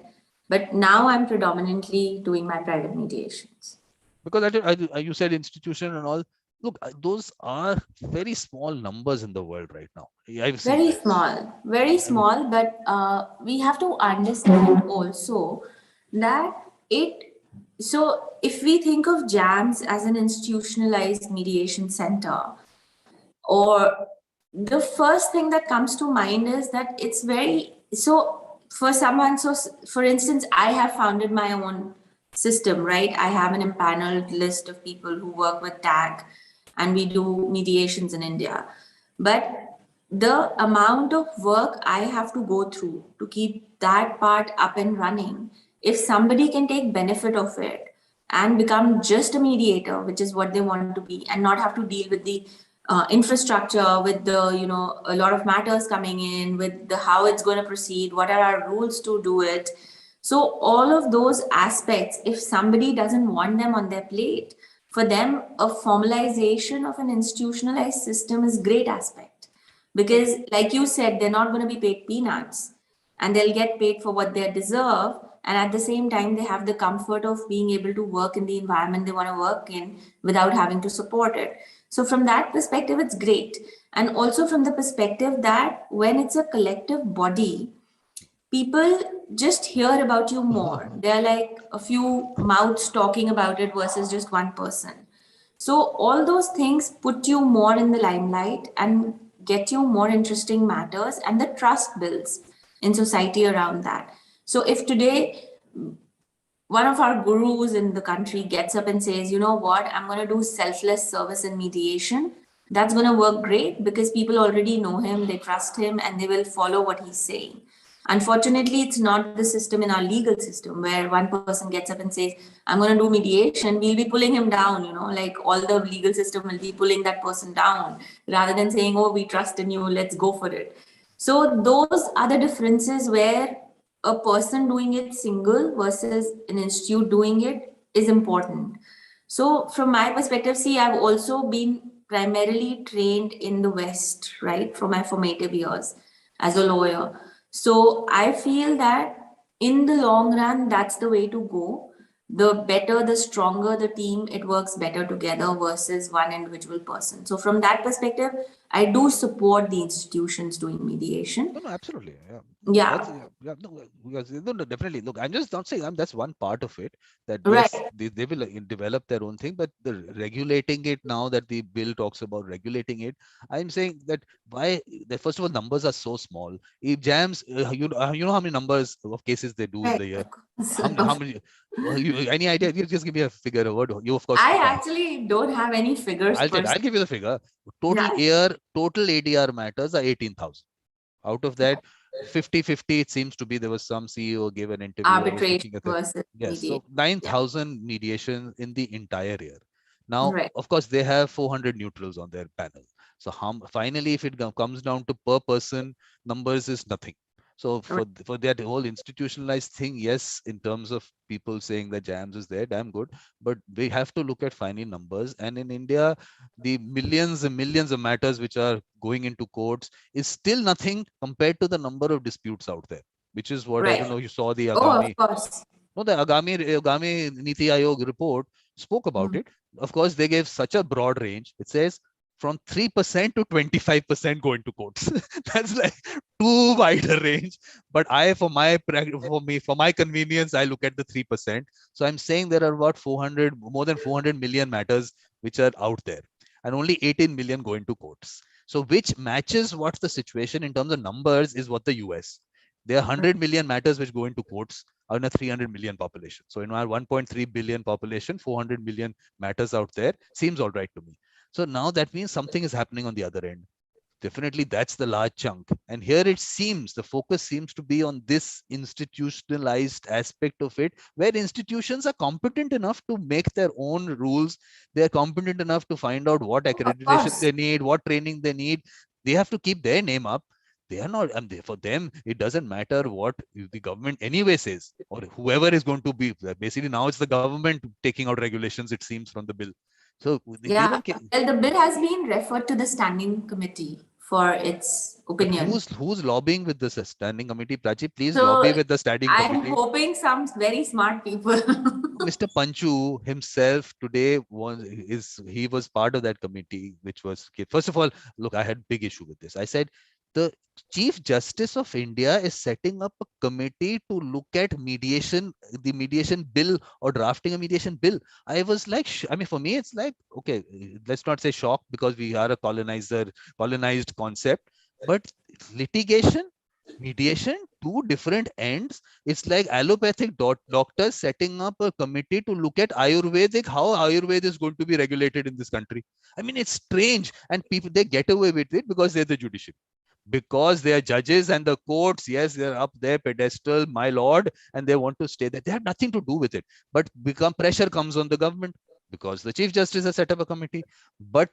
but now I'm predominantly doing my private mediations. Because you said institution and all. Look, those are very small numbers in the world right now. I've seen that. Very small, but we have to understand also that so if we think of JAMS as an institutionalized mediation center, or the first thing that comes to mind is that it's very, so for someone, so for instance, I have founded my own system, right? I have an empaneled list of people who work with TAG, and we do mediations in India. But the amount of work I have to go through to keep that part up and running, if somebody can take benefit of it and become just a mediator, which is what they want to be, and not have to deal with the infrastructure, with the, a lot of matters coming in, with the how it's going to proceed, what are our rules to do it. So all of those aspects, if somebody doesn't want them on their plate, for them, a formalization of an institutionalized system is great aspect, because like you said, they're not going to be paid peanuts, and they'll get paid for what they deserve. And at the same time, they have the comfort of being able to work in the environment they want to work in without having to support it. So from that perspective, it's great. And also from the perspective that when it's a collective body, people just hear about you more. There are like a few mouths talking about it versus just one person. So all those things put you more in the limelight and get you more interesting matters, and the trust builds in society around that. So if today one of our gurus in the country gets up and says, you know what, I'm going to do selfless service and mediation, that's going to work great, because people already know him, they trust him, and they will follow what he's saying. Unfortunately, it's not the system in our legal system where one person gets up and says, I'm going to do mediation. We'll be pulling him down, like all the legal system will be pulling that person down rather than saying, oh, we trust in you, let's go for it. So those are the differences where a person doing it single versus an institute doing it is important. So from my perspective, see, I've also been primarily trained in the West, right, from my formative years as a lawyer. So I feel that in the long run, that's the way to go. The better, the stronger the team, it works better together versus one individual person. So from that perspective, I do support the institutions doing mediation. No, absolutely. Yeah. Yeah. No, because, no, definitely. Look, I'm just not saying that's one part of it, that yes, Right. they will develop their own thing, but the regulating it now that the bill talks about regulating it, I'm saying that why, that first of all, numbers are so small. If JAMS, you know how many numbers of cases they do in Right. the year? Of course. How many? Any idea? You just give me a figure. You of course. I actually don't have any figures per I'll se. give you the figure. Yeah. Total ADR matters are 18,000. Out of that, 50-50, it seems to be, there was some CEO gave an interview. I was Arbitration looking at that. versus Yes. So mediation. Yeah. 9,000 mediations in the entire year. Now, Right. of course, they have 400 neutrals on their panel. So finally, if it comes down to per person, numbers is nothing. So for that whole institutionalized thing, yes, in terms of people saying that JAMS is there, damn good. But we have to look at final numbers. And in India, the millions and millions of matters which are going into courts is still nothing compared to the number of disputes out there, which is what, I don't Right. know, you saw the Oh, of Agami, course. no, the Agami Niti Ayog report spoke about Mm. it. Of course, they gave such a broad range. It says from 3% to 25% go into courts. That's like too wide a range. But for my convenience, I look at the 3%. So I'm saying there are about more than 400 million matters which are out there, and only 18 million go into courts. So which matches what the situation in terms of numbers is what the US. There are 100 million matters which go into courts on a 300 million population. So in our 1.3 billion population, 400 million matters out there seems all right to me. So now that means something is happening on the other end. Definitely that's the large chunk. And here it seems the focus seems to be on this institutionalized aspect of it, where institutions are competent enough to make their own rules. They're competent enough to find out what Of accreditation course. they need, what training they need. They have to keep their name up. They are not, and for them, it doesn't matter what the government anyway says, or whoever is going to be. Basically, now it's the government taking out regulations, it seems, from the bill. So they Yeah. don't care. Well, the bill has been referred to the standing committee for its But opinion. who's lobbying with this standing committee? Prachi, please lobby So with the standing I'm committee. hoping some very smart people. Mr. Panchu himself today he was part of that committee, which was, first of all, look, I had big issue with this. I said the Chief Justice of India is setting up a committee to look at mediation, the mediation bill, or drafting a mediation bill. I was like, I mean, for me, it's like, okay, let's not say shock, because we are a colonized concept, but litigation, mediation, two different ends. It's like allopathic doctors setting up a committee to look at Ayurvedic, how Ayurveda is going to be regulated in this country. I mean, it's strange. And people, they get away with it because they're the judiciary. Because they are judges and the courts, yes, they're up there, pedestal, my lord, and they want to stay there. They have nothing to do with it. But become pressure comes on the government because the Chief Justice has set up a committee, but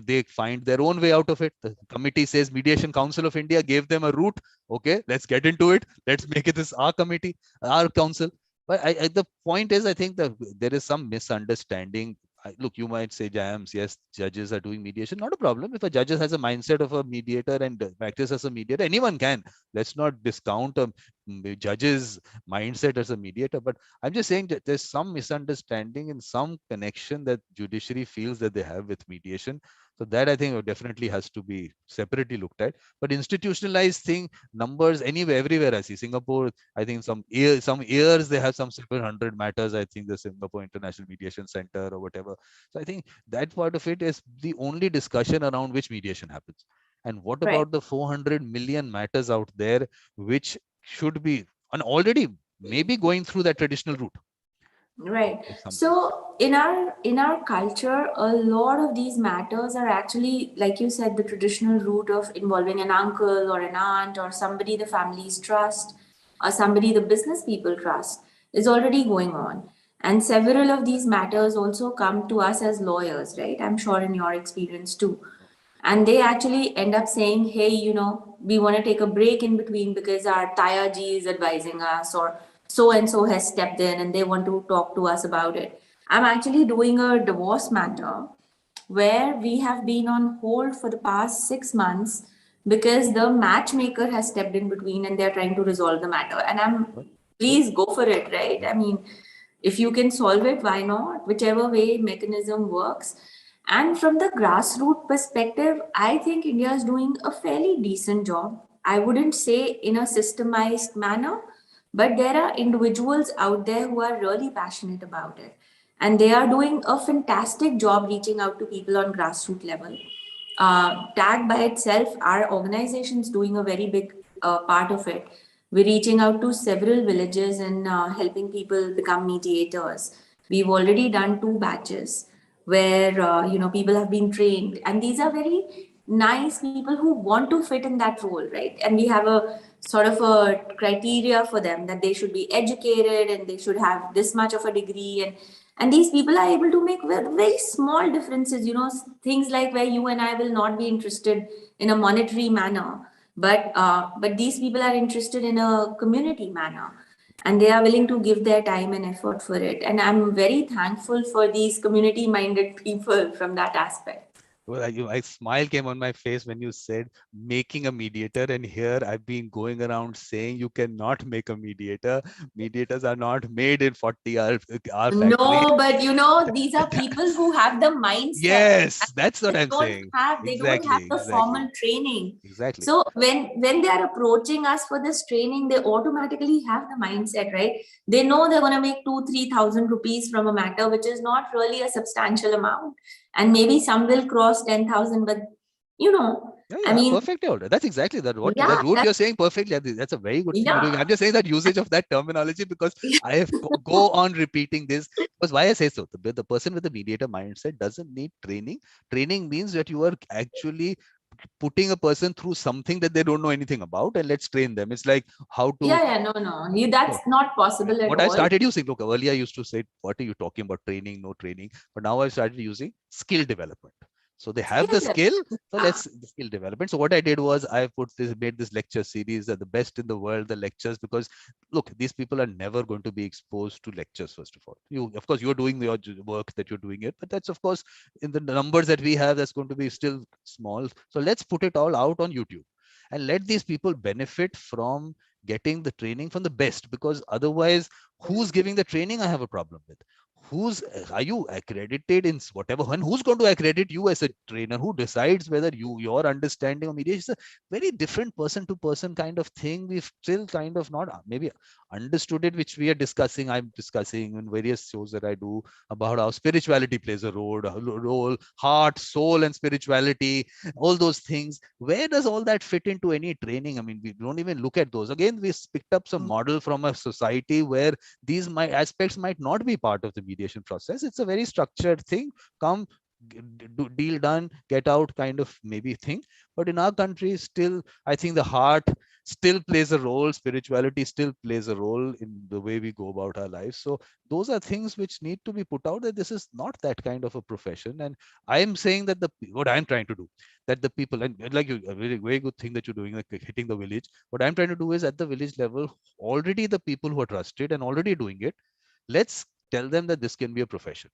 they find their own way out of it. The committee says Mediation Council of India gave them a route. Okay, let's get into it. Let's make it this our committee, our council. But the point is, I think that there is some misunderstanding. Look, you might say, JAMS, yes, judges are doing mediation. Not a problem. If a judge has a mindset of a mediator and practice as a mediator, anyone can. Let's not discount a judge's mindset as a mediator. But I'm just saying that there's some misunderstanding and some connection that judiciary feels that they have with mediation. So that, I think, definitely has to be separately looked at. But institutionalized thing, numbers anywhere, everywhere I see. Singapore, I think some years they have some 700 matters. I think the Singapore International Mediation Center or whatever. So I think that part of it is the only discussion around which mediation happens. And what Right. about the 400 million matters out there which should be, and already maybe going through that traditional route? Right. Something. So in our culture, a lot of these matters are actually, like you said, the traditional route of involving an uncle or an aunt or somebody the families trust or somebody the business people trust is already going on. And several of these matters also come to us as lawyers, right? I'm sure in your experience too. And they actually end up saying, hey, we want to take a break in between because our Tayaji is advising us, or so and so has stepped in and they want to talk to us about it. I'm actually doing a divorce matter where we have been on hold for the past 6 months because the matchmaker has stepped in between and they're trying to resolve the matter. And Good. Good. please go for it, right? I mean, if you can solve it, why not? Whichever way mechanism works. And from the grassroots perspective, I think India is doing a fairly decent job. I wouldn't say in a systemized manner, but there are individuals out there who are really passionate about it. And they are doing a fantastic job reaching out to people on grassroots level. TAG by itself, our organization is doing a very big part of it. We're reaching out to several villages and helping people become mediators. We've already done 2 batches where people have been trained, and these are very nice people who want to fit in that role, right? And we have a sort of a criteria for them that they should be educated and they should have this much of a degree, and these people are able to make very, very small differences, things like where you and I will not be interested in a monetary manner. But these people are interested in a community manner, and they are willing to give their time and effort for it. And I'm very thankful for these community minded people from that aspect. Well, a smile came on my face when you said making a mediator. And here I've been going around saying you cannot make a mediator. Mediators are not made in 40-hour factory. No, but these are people who have the mindset. Yes, that's what I'm saying. They don't have Exactly, the exactly, formal training. exactly. So when they are approaching us for this training, they automatically have the mindset, right? They know they're gonna make 2,000-3,000 rupees from a matter, which is not really a substantial amount. And maybe some will cross 10,000, but you know, Yeah, I yeah, mean, perfectly all right. That's exactly that. What yeah, that route you're saying perfectly. That's a very good thing you're doing. yeah, I'm just saying that usage of that terminology because I have go on repeating this. Because why I say so, the person with the mediator mindset doesn't need training. Training means that you are actually putting a person through something that they don't know anything about, and let's train them. It's like how to. yeah, no. That's No, not possible at what I all. started using, look, earlier I used to say, what are you talking about? Training, no training. But now I started using skill development. So they have the Skill skill. So development. let's the skill development. So what I did was I made this lecture series that the best in the world, the lectures, because look, these people are never going to be exposed to lectures, first of all. Of course, you're doing your work that you're doing it, but that's, of course, in the numbers that we have, that's going to be still small. So let's put it all out on YouTube and let these people benefit from getting the training from the best, because otherwise who's giving the training I have a problem with. Who's Are you accredited in whatever, and who's going to accredit you as a trainer? Who decides whether your understanding of mediation is a very different person to person kind of thing. We've still kind of not maybe understood it, which we are discussing. I'm discussing in various shows that I do about how spirituality plays a role, heart, soul, and spirituality, all those things. Where does all that fit into any training? I mean, we don't even look at those. Again, we picked up some model from a society where these aspects might not be part of the mediation process. It's a very structured thing. Come, deal done, get out kind of maybe thing. But in our country, still, I think the heart still plays a role. Spirituality still plays a role in the way we go about our lives. So those are things which need to be put out, that this is not that kind of a profession. And I am saying that what I'm trying to do, that the people, and like you, a very, very good thing that you're doing, like hitting the village. What I'm trying to do is at the village level, already the people who are trusted and already doing it, let's tell them that this can be a profession.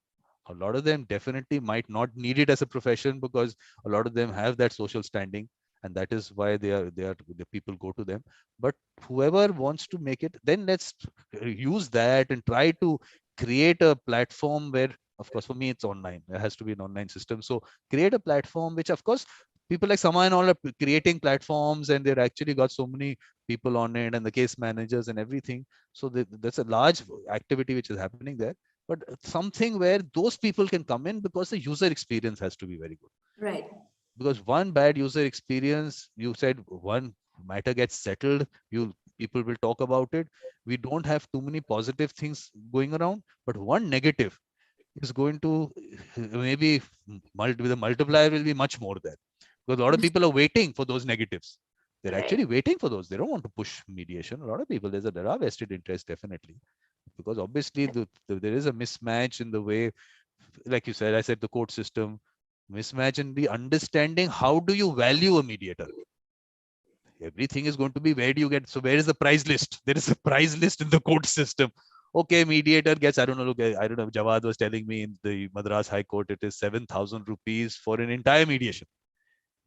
A lot of them definitely might not need it as a profession because a lot of them have that social standing, and that is why the people go to them. But whoever wants to make it, then let's use that and try to create a platform where, of course, for me it's online. It has to be an online system. So create a platform which, of course, people like Sama and all are creating platforms, and they're actually got so many people on it, and the case managers and everything. So that's a large activity which is happening there. But something where those people can come in, because the user experience has to be very good. Right. Because one bad user experience, you said one matter gets settled, people will talk about it. We don't have too many positive things going around, but one negative is going to maybe the multiplier will be much more there, because a lot of people are waiting for those negatives. They're Right. actually waiting for those. They don't want to push mediation. A lot of people, there are vested interest, definitely, because obviously there is a mismatch in the way, like you said, I said the court system, mismatch in the understanding. How do you value a mediator? Everything is going to be, where do you get, so where is the price list? There is a price list in the court system. Okay, mediator gets, I don't know, look, I don't know, Jawad was telling me in the Madras High Court, it is 7,000 rupees for an entire mediation.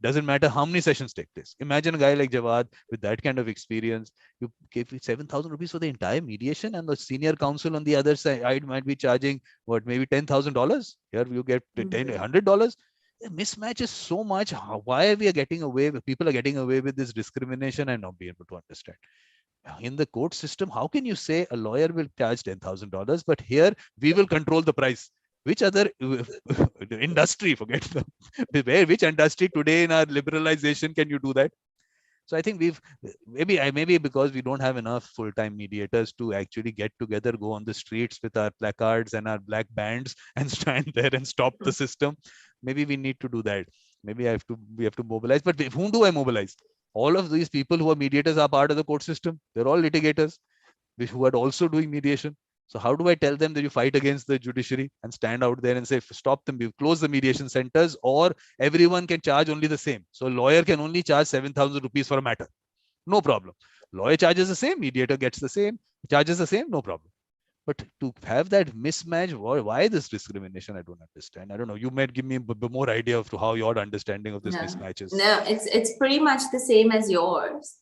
Doesn't matter how many sessions take place. Imagine a guy like Jawad with that kind of experience. You give 7,000 rupees for the entire mediation, and the senior counsel on the other side might be charging what, maybe $10,000. Here you get $100. The mismatch is so much. Why are we getting away with, people are getting away with this discrimination and not be able to understand? In the court system, how can you say a lawyer will charge $10,000, but here we will control the price? Which other industry, forget which industry today in our liberalization can you do that? So I think maybe because we don't have enough full-time mediators to actually get together, go on the streets with our placards and our black bands and stand there and stop the system. Maybe we need to do that. Maybe we have to mobilize. But whom do I mobilize? All of these people who are mediators are part of the court system. They're all litigators who are also doing mediation. So how do I tell them that you fight against the judiciary and stand out there and say, stop them, close the mediation centers, or everyone can charge only the same. So a lawyer can only charge 7,000 rupees for a matter. No problem. Lawyer charges the same, mediator gets the same, charges the same, no problem. But to have that mismatch, why this discrimination? I don't understand. I don't know. You might give me more idea of how your understanding of this mismatch is. No, it's pretty much the same as yours.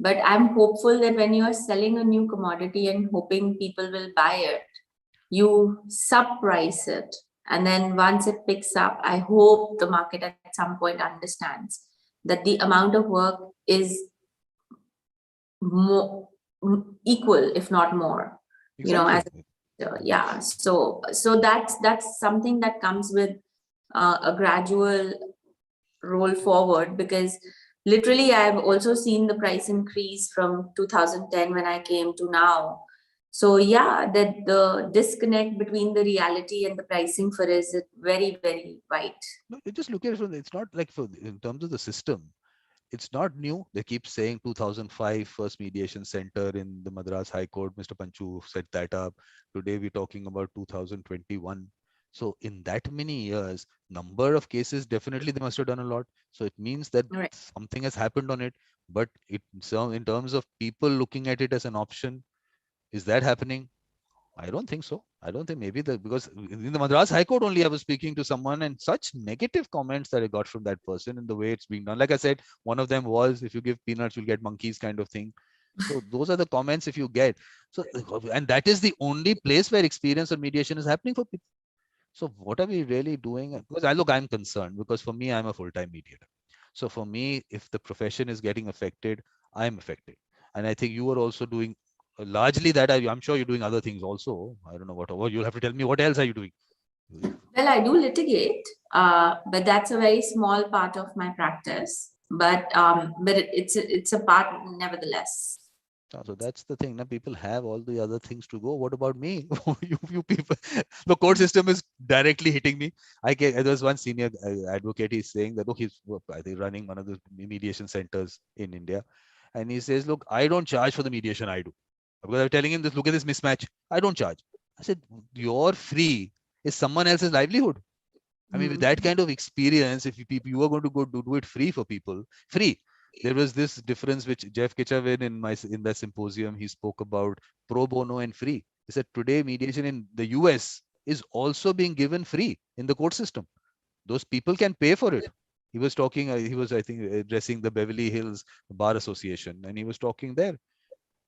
But I'm hopeful that when you're selling a new commodity and hoping people will buy it, you subprice it. And then once it picks up, I hope the market at some point understands that the amount of work is more equal, if not more. Exactly. Yeah. So that's something that comes with a gradual roll forward, because literally I've also seen the price increase from 2010 when I came to now. So yeah, that the disconnect between the reality and the pricing for is very, very wide. No, you just look at it from, it's not like in terms of the system. It's not new. They keep saying 2005 first mediation center in the Madras High Court. Mr. Panchu set that up. Today we're talking about 2021. So in that many years, number of cases, definitely they must have done a lot. So it means that something has happened on it. But in terms of people looking at it as an option, is that happening? I don't think so. I don't think, maybe because in the Madras High Court only I was speaking to someone, and such negative comments that I got from that person and the way it's being done. Like I said, one of them was, if you give peanuts, you'll get monkeys kind of thing. So those are the comments if you get. So, and that is the only place where experience or mediation is happening for people. So what are we really doing? Because I'm concerned, because for me, I'm a full-time mediator. So for me, if the profession is getting affected, I'm affected. And I think you are also doing largely that. I'm sure you're doing other things also. I don't know what you'll have to tell me. What else are you doing? Well, I do litigate, but that's a very small part of my practice. But it's a part nevertheless. So that's the thing. Now people have all the other things to go. What about me? you people, the court system is directly hitting me. There was one senior advocate. He's saying that, look, he's, I think, running one of the mediation centers in India, and he says, look, I don't charge for the mediation. I do, because I'm telling him this. Look at this mismatch. I don't charge. I said, your free is someone else's livelihood. I mean, with that kind of experience, if you are going to go do it free for people, free. There was this difference which Jeff Kitchavin in that symposium, he spoke about pro bono and free. He said today mediation in the US is also being given free in the court system. Those people can pay for it. He was talking, he was, I think, addressing the Beverly Hills Bar Association, and he was talking there.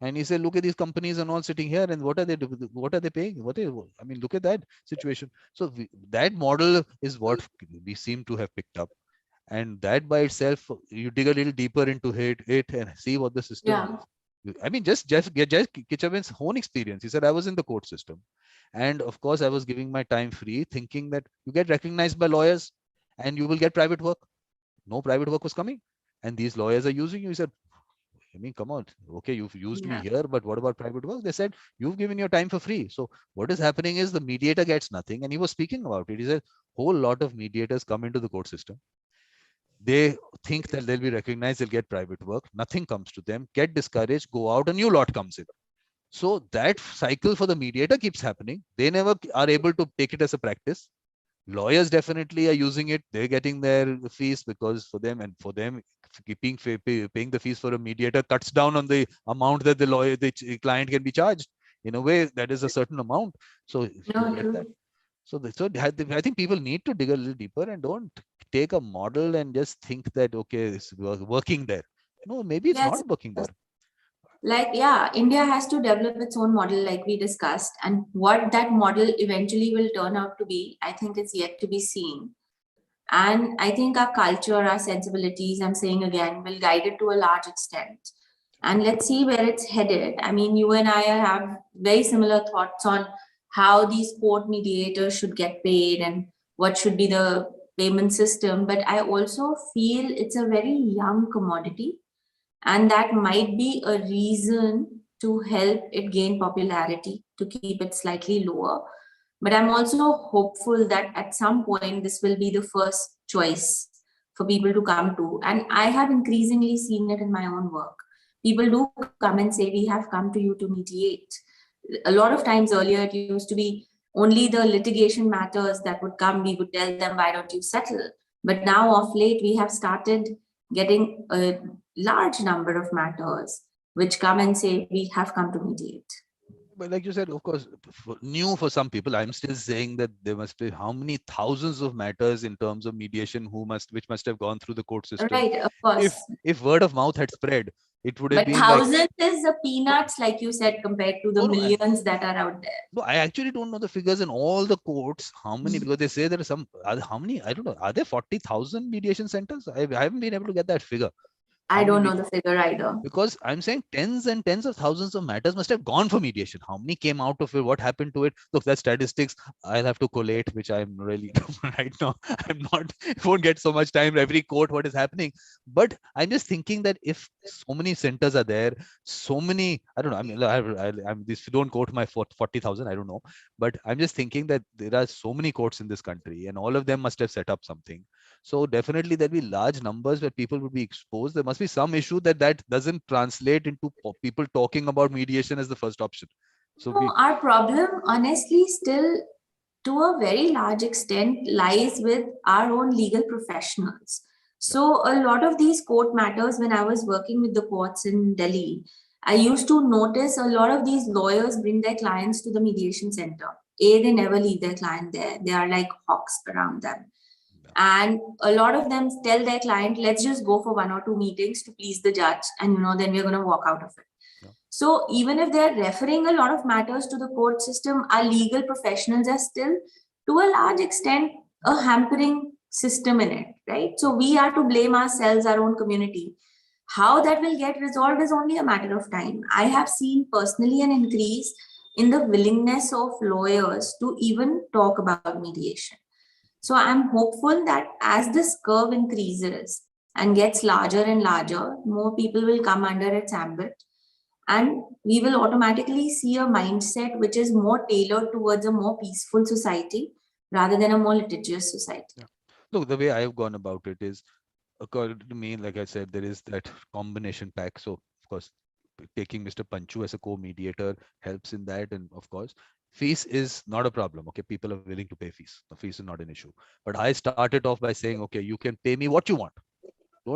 And he said, look at these companies and all sitting here, and what are they paying? I mean, look at that situation. So that model is what we seem to have picked up. And that by itself, you dig a little deeper into it and see what the system is. I mean, just Kitchavin's own experience. He said, I was in the court system. And of course, I was giving my time free, thinking that you get recognized by lawyers and you will get private work. No private work was coming. And these lawyers are using you. He said, I mean, come on. Okay, you've used me here, but what about private work? They said, you've given your time for free. So what is happening is the mediator gets nothing. And he was speaking about it. He said, whole lot of mediators come into the court system. They think that they'll be recognized, they'll get private work. Nothing comes to them, get discouraged, go out, a new lot comes in. So that cycle for the mediator keeps happening. They never are able to take it as a practice. Lawyers definitely are using it. They're getting their fees because for them paying the fees for a mediator cuts down on the amount that the client can be charged. In a way, that is a certain amount. So you get that. So I think people need to dig a little deeper and don't take a model and just think that, okay, it's working there. No, maybe it's not working there. India has to develop its own model, like we discussed, and what that model eventually will turn out to be, I think it's yet to be seen. And I think our culture, our sensibilities, I'm saying again, will guide it to a large extent. And let's see where it's headed. I mean, you and I have very similar thoughts on how these court mediators should get paid and what should be the payment system. But I also feel it's a very young commodity. And that might be a reason to help it gain popularity, to keep it slightly lower. But I'm also hopeful that at some point, this will be the first choice for people to come to. And I have increasingly seen it in my own work. People do come and say, we have come to you to mediate. A lot of times earlier, it used to be only the litigation matters that would come. We would tell them, why don't you settle? But now of late, we have started getting a large number of matters which come and say, we have come to mediate. But like you said, of course, new for some people. I'm still saying that there must be how many thousands of matters in terms of mediation which must have gone through the court system. Right, of course. If word of mouth had spread, it would have but been thousands like, is the peanuts, like you said, compared to the millions that are out there. No, I actually don't know the figures in all the courts. How many? Because they say there are some. How many? I don't know. Are there 40,000 mediation centers? I haven't been able to get that figure. I don't know the figure either. Because I'm saying tens and tens of thousands of matters must have gone for mediation. How many came out of it? What happened to it? Look, that statistics I'll have to collate, which I'm really right now. I'm not, won't get so much time every court what is happening. But I'm just thinking that if so many centers are there, so many, I don't know. I mean, I'm this, don't quote my 40,000, I don't know. But I'm just thinking that there are so many courts in this country and all of them must have set up something. So definitely there'll be large numbers where people will be exposed. There must be some issue that doesn't translate into people talking about mediation as the first option. So our problem, honestly, still to a very large extent lies with our own legal professionals. So a lot of these court matters, when I was working with the courts in Delhi, I used to notice a lot of these lawyers bring their clients to the mediation center. They never leave their client there. They are like hawks around them. And a lot of them tell their client, let's just go for 1 or 2 meetings to please the judge. And, then we're going to walk out of it. Yeah. So even if they're referring a lot of matters to the court system, our legal professionals are still, to a large extent, a hampering system in it, right? So we are to blame ourselves, our own community. How that will get resolved is only a matter of time. I have seen personally an increase in the willingness of lawyers to even talk about mediation. So I'm hopeful that as this curve increases and gets larger and larger, more people will come under its ambit. And we will automatically see a mindset which is more tailored towards a more peaceful society rather than a more litigious society. Yeah. Look, the way I've gone about it is, according to me, like I said, there is that combination pack. So, of course, taking Mr. Panchu as a co-mediator helps in that. And of course, fees is not a problem. Okay, people are willing to pay fees. The fees is not an issue. But I started off by saying, okay, you can pay me what you want.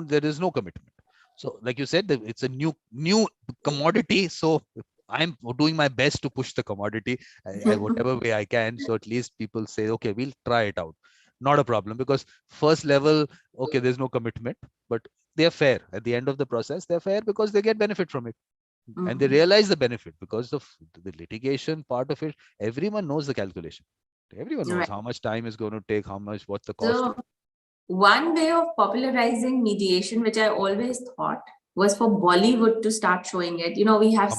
There is no commitment. So, like you said, it's a new commodity. So I'm doing my best to push the commodity whatever way I can. So at least people say, okay, we'll try it out. Not a problem, because first level, okay, there's no commitment, but they're fair. At the end of the process, they're fair because they get benefit from it. And they realize the benefit because of the litigation part of it. Everyone knows the calculation. Everyone knows how much time is going to take, what's the cost. So, one way of popularizing mediation, which I always thought, was for Bollywood to start showing it. We have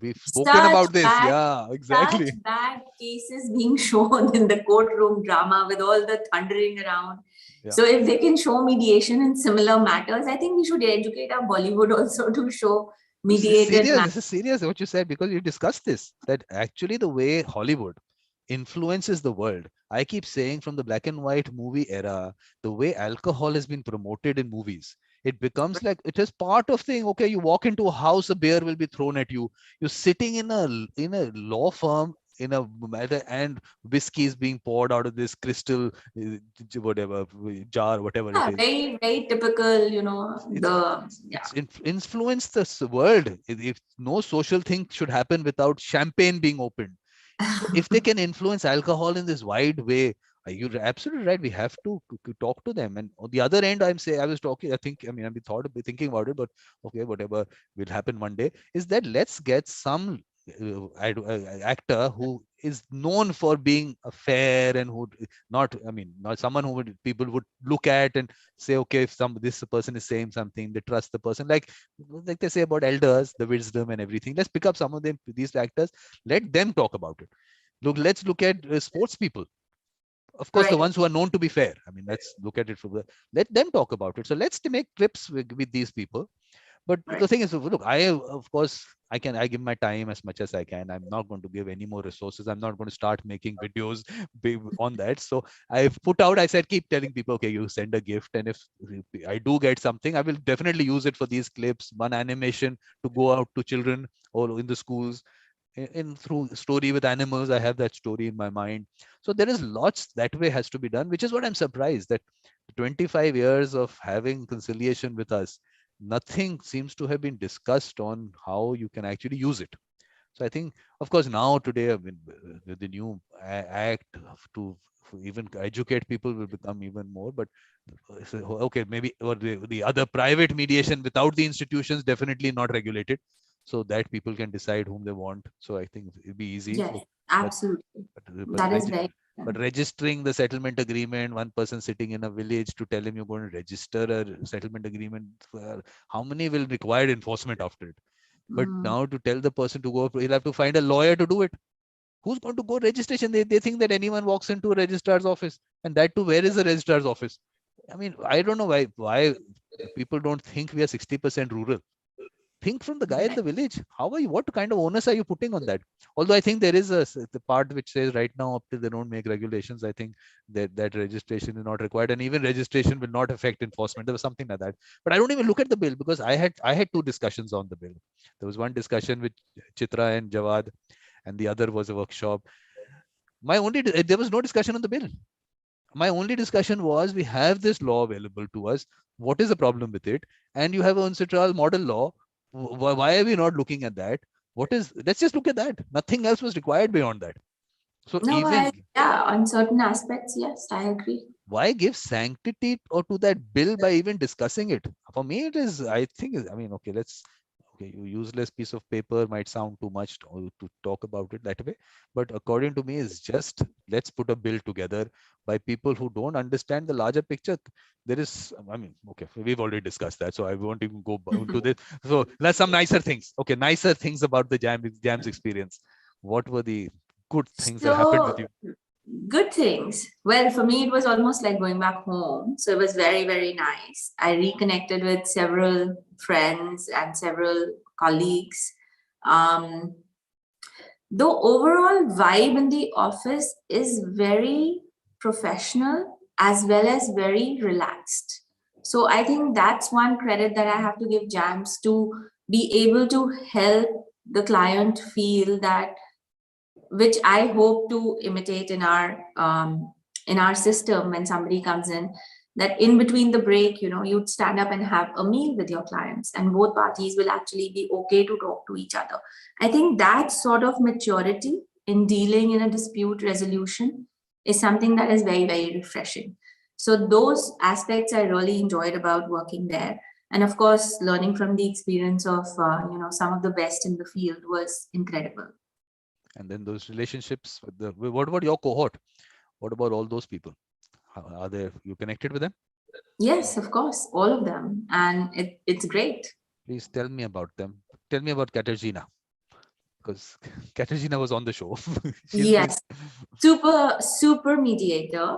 We've spoken about this. Yeah, exactly. Such bad cases being shown in the courtroom drama with all the thundering around. Yeah. So if they can show mediation in similar matters, I think we should educate our Bollywood also to show mediated matters. This is serious what you said, because you discussed this, that actually the way Hollywood influences the world. I keep saying, from the black and white movie era, the way alcohol has been promoted in movies, it becomes like it is part of thing. Okay, you walk into a house, a beer will be thrown at you. You're sitting in a law firm in a matter, and whiskey is being poured out of this crystal whatever jar, whatever it is. Very, very typical, it's influenced the world. If no social thing should happen without champagne being opened. So if they can influence alcohol in this wide way, you're absolutely right. We have to talk to them. And on the other end, I've been thinking about it, but okay, whatever will happen one day is that let's get some actor who is known for being fair and who not someone who people would look at and say, okay, if this person is saying something, they trust the person, like they say about elders, the wisdom and everything. Let's pick up some of them, these actors, let them talk about it. Let's look at sports people. Of course, the ones who are known to be fair. Let's look at it let them talk about it. So let's make clips with these people. But the thing is, look, I give my time as much as I can. I'm not going to give any more resources. I'm not going to start making videos on that. So I said, keep telling people, okay, you send a gift. And if I do get something, I will definitely use it for these clips, one animation to go out to children or in the schools. in through story with animals. I have that story in my mind. So there is lots that way has to be done, which is what I'm surprised that 25 years of having conciliation with us, nothing seems to have been discussed on how you can actually use it. So I think, of course, now today, I mean, with the new act to even educate people will become even more. But so, okay, maybe or the other private mediation without the institutions definitely not regulated, so that people can decide whom they want. So I think it'll be easy. Yes, But absolutely. but That is very but important. registering the settlement agreement, one person sitting in a village to tell him you're going to register a settlement agreement, how many will require enforcement after it? But Mm. now to tell the person to go, he'll have to find a lawyer to do it. Who's going to go registration? They think that anyone walks into a registrar's office, and that too, where is the registrar's office? I mean, I don't know why people don't think we are 60% rural. Think from the guy in the village. How are you? What kind of onus are you putting on that? Although I think there is the part which says right now up till they don't make regulations, I think that registration is not required, and even registration will not affect enforcement. There was something like that. But I don't even look at the bill because I had two discussions on the bill. There was one discussion with Chitra and Jawad, and the other was a workshop. There was no discussion on the bill. My only discussion was we have this law available to us. What is the problem with it? And you have a UNCITRAL model law. Why are we not looking at that? Let's just look at that. Nothing else was required beyond that. So No, even yeah, on certain aspects, yes, I agree. why give sanctity or to that bill by even discussing it? For me, it is, I think, I mean, okay, you useless piece of paper might sound too much to talk about it that way. But according to me, it's just let's put a bill together by people who don't understand the larger picture. There is, I mean, okay, we've already discussed that. So I won't even go into this. So let's some nicer things. Okay, nicer things about the jams experience. What were the good things that happened with So, you? good things. Well, for me, it was almost like going back home. So it was very, very nice. I reconnected with several friends and several colleagues. Um, the overall vibe in the office is very professional as well as very relaxed. So I think that's one credit that I have to give Jams to be able to help the client feel that, which I hope to imitate in our system when somebody comes in, that in between the break, you'd stand up and have a meal with your clients, and both parties will actually be okay to talk to each other. I think that sort of maturity in dealing in a dispute resolution is something that is very, very refreshing. So those aspects I really enjoyed about working there. And of course, learning from the experience of some of the best in the field was incredible. And then those relationships with what about your cohort? What about all those people? Are they you connected with them? Yes, of course, all of them. And it's great. Please tell me about them. Tell me about Katarzyna, because Katarzyna was on the show. She's been Yes, super mediator.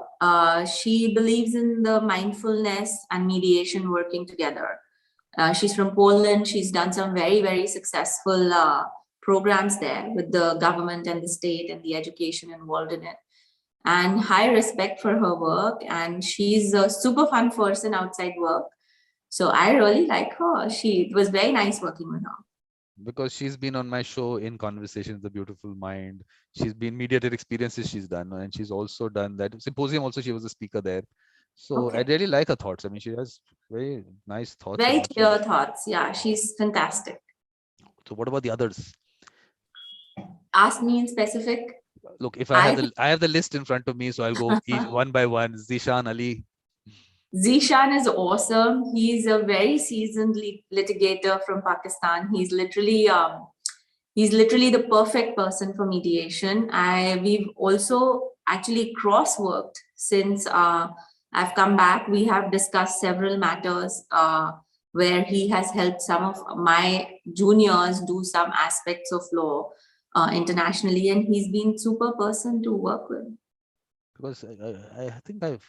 She believes in the mindfulness and mediation working together. She's from Poland. She's done some very, very successful programs there with the government and the state and the education involved in it. And high respect for her work. And she's a super fun person outside work. So I really like her. It was very nice working with her. because she's been on my show in Conversations, The Beautiful Mind. She's been Mediator Experiences she's done, and she's also done that symposium. Also, she was a speaker there. So I Okay. really like her thoughts. I mean, she has very nice thoughts Very about things. clear thoughts. Yeah, she's fantastic. So what about the others? Ask me in specific. Look, if I think I have the list in front of me, so I'll go each one by one. Zishan Ali. Zishan is awesome. He's a very seasoned litigator from Pakistan. He's literally the perfect person for mediation. We've also actually cross worked since I've come back. We have discussed several matters where he has helped some of my juniors do some aspects of law internationally, and he's been super person to work with. Because I think I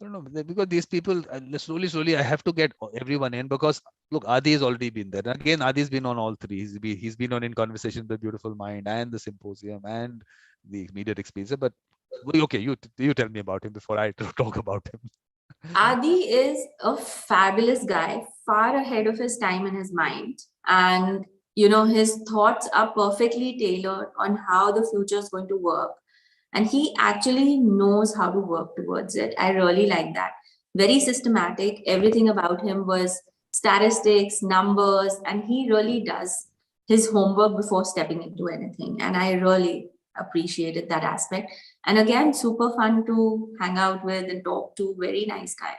don't know because these people slowly I have to get everyone in because look, Adi has already been there. And again, Adi's been on all three. He's been on In Conversation, The Beautiful Mind, and the symposium and the Mediator Experience. But okay, you tell me about him before I talk about him. Adi is a fabulous guy, far ahead of his time in his mind. And his thoughts are perfectly tailored on how the future is going to work. And he actually knows how to work towards it. I really like that. Very systematic. Everything about him was statistics, numbers, and he really does his homework before stepping into anything. And I really appreciated that aspect. And again, super fun to hang out with and talk to. Very nice guy.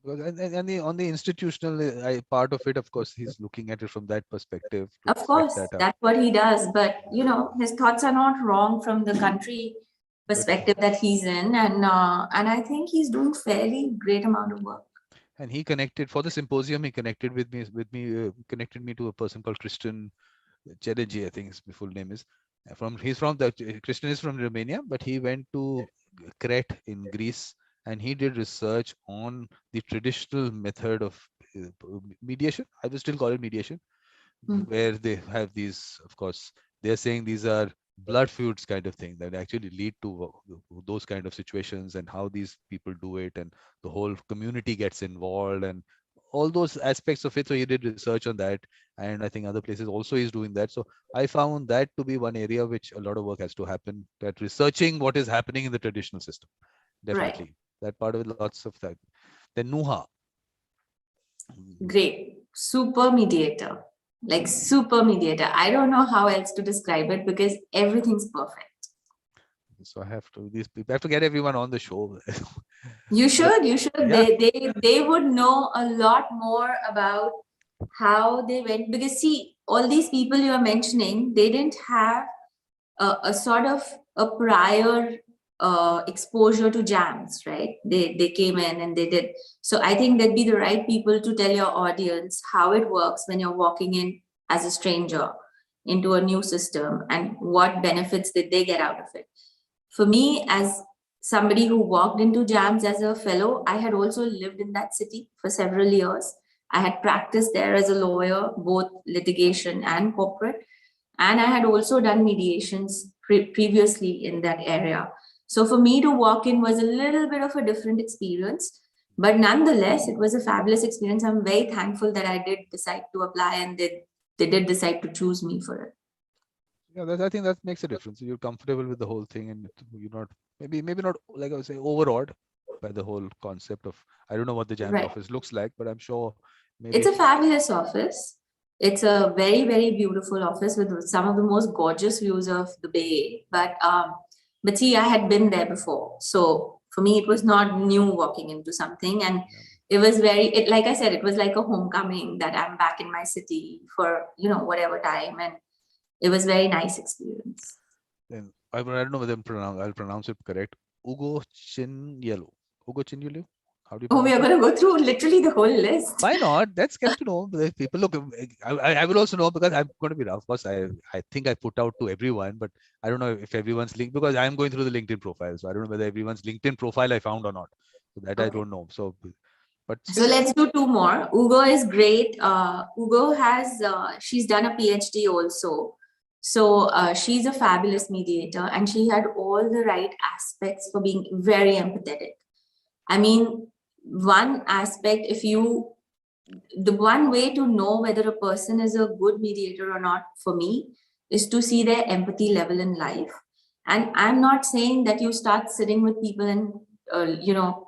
On the institutional part of it, of course, he's looking at it from that perspective to Of set course, that up. that's what he does. But, his thoughts are not wrong from the country perspective that he's in. And I think he's doing fairly great amount of work. And he connected for the symposium. He connected connected me to a person called Christian Chatterjee, I think his full name is. Christian is from Romania, but he went to Crete in Greece, and he did research on the traditional method of mediation. I will still call it mediation, where they have these, of course, they're saying these are blood feuds kind of thing that actually lead to those kind of situations, and how these people do it, and the whole community gets involved, and all those aspects of it. So he did research on that, and I think other places also he's doing that. So I found that to be one area which a lot of work has to happen, that researching what is happening in the traditional system. Definitely. Right. That part of it, lots of that. Then Nuha. Great. Super mediator. Like super mediator. I don't know how else to describe it because everything's perfect. So I have to get everyone on the show. You should. Yeah. They would know a lot more about how they went, because see, all these people you are mentioning, they didn't have a sort of a prior exposure to jams, right? They came in and they did. So I think they'd be the right people to tell your audience how it works when you're walking in as a stranger into a new system, and what benefits did they get out of it. For me, as somebody who walked into jams as a fellow, I had also lived in that city for several years. I had practiced there as a lawyer, both litigation and corporate. And I had also done mediations previously in that area. So for me to walk in was a little bit of a different experience. But nonetheless, it was a fabulous experience. I'm very thankful that I did decide to apply, and they did decide to choose me for it. Yeah, I think that makes a difference. You're comfortable with the whole thing, and you're not maybe not, like I would say, overawed by the whole concept of, I don't know what the JAMS Right. office looks like, but I'm sure maybe It's a fabulous office. It's a very, very beautiful office with some of the most gorgeous views of the Bay. But see, I had been there before, so for me, it was not new walking into something, and it was like I said, it was like a homecoming that I'm back in my city for whatever time, and it was very nice experience. Then I don't know whether I'll pronounce it correct. Ugo Chinyelu. Ugo Chinyelu. How do you Oh, we pronounce are it? going to go through literally the whole list. Why not? Let's get to know the people. Look, I will also know, because I'm going to be, of course, I think I put out to everyone, but I don't know if everyone's linked, because I'm going through the LinkedIn profile. So I don't know whether everyone's LinkedIn profile I found or not. So that I don't know. So, but So let's do two more. Ugo is great. Ugo has, she's done a PhD also. So she's a fabulous mediator, and she had all the right aspects for being very empathetic. I mean, one aspect, the one way to know whether a person is a good mediator or not, for me, is to see their empathy level in life. And I'm not saying that you start sitting with people and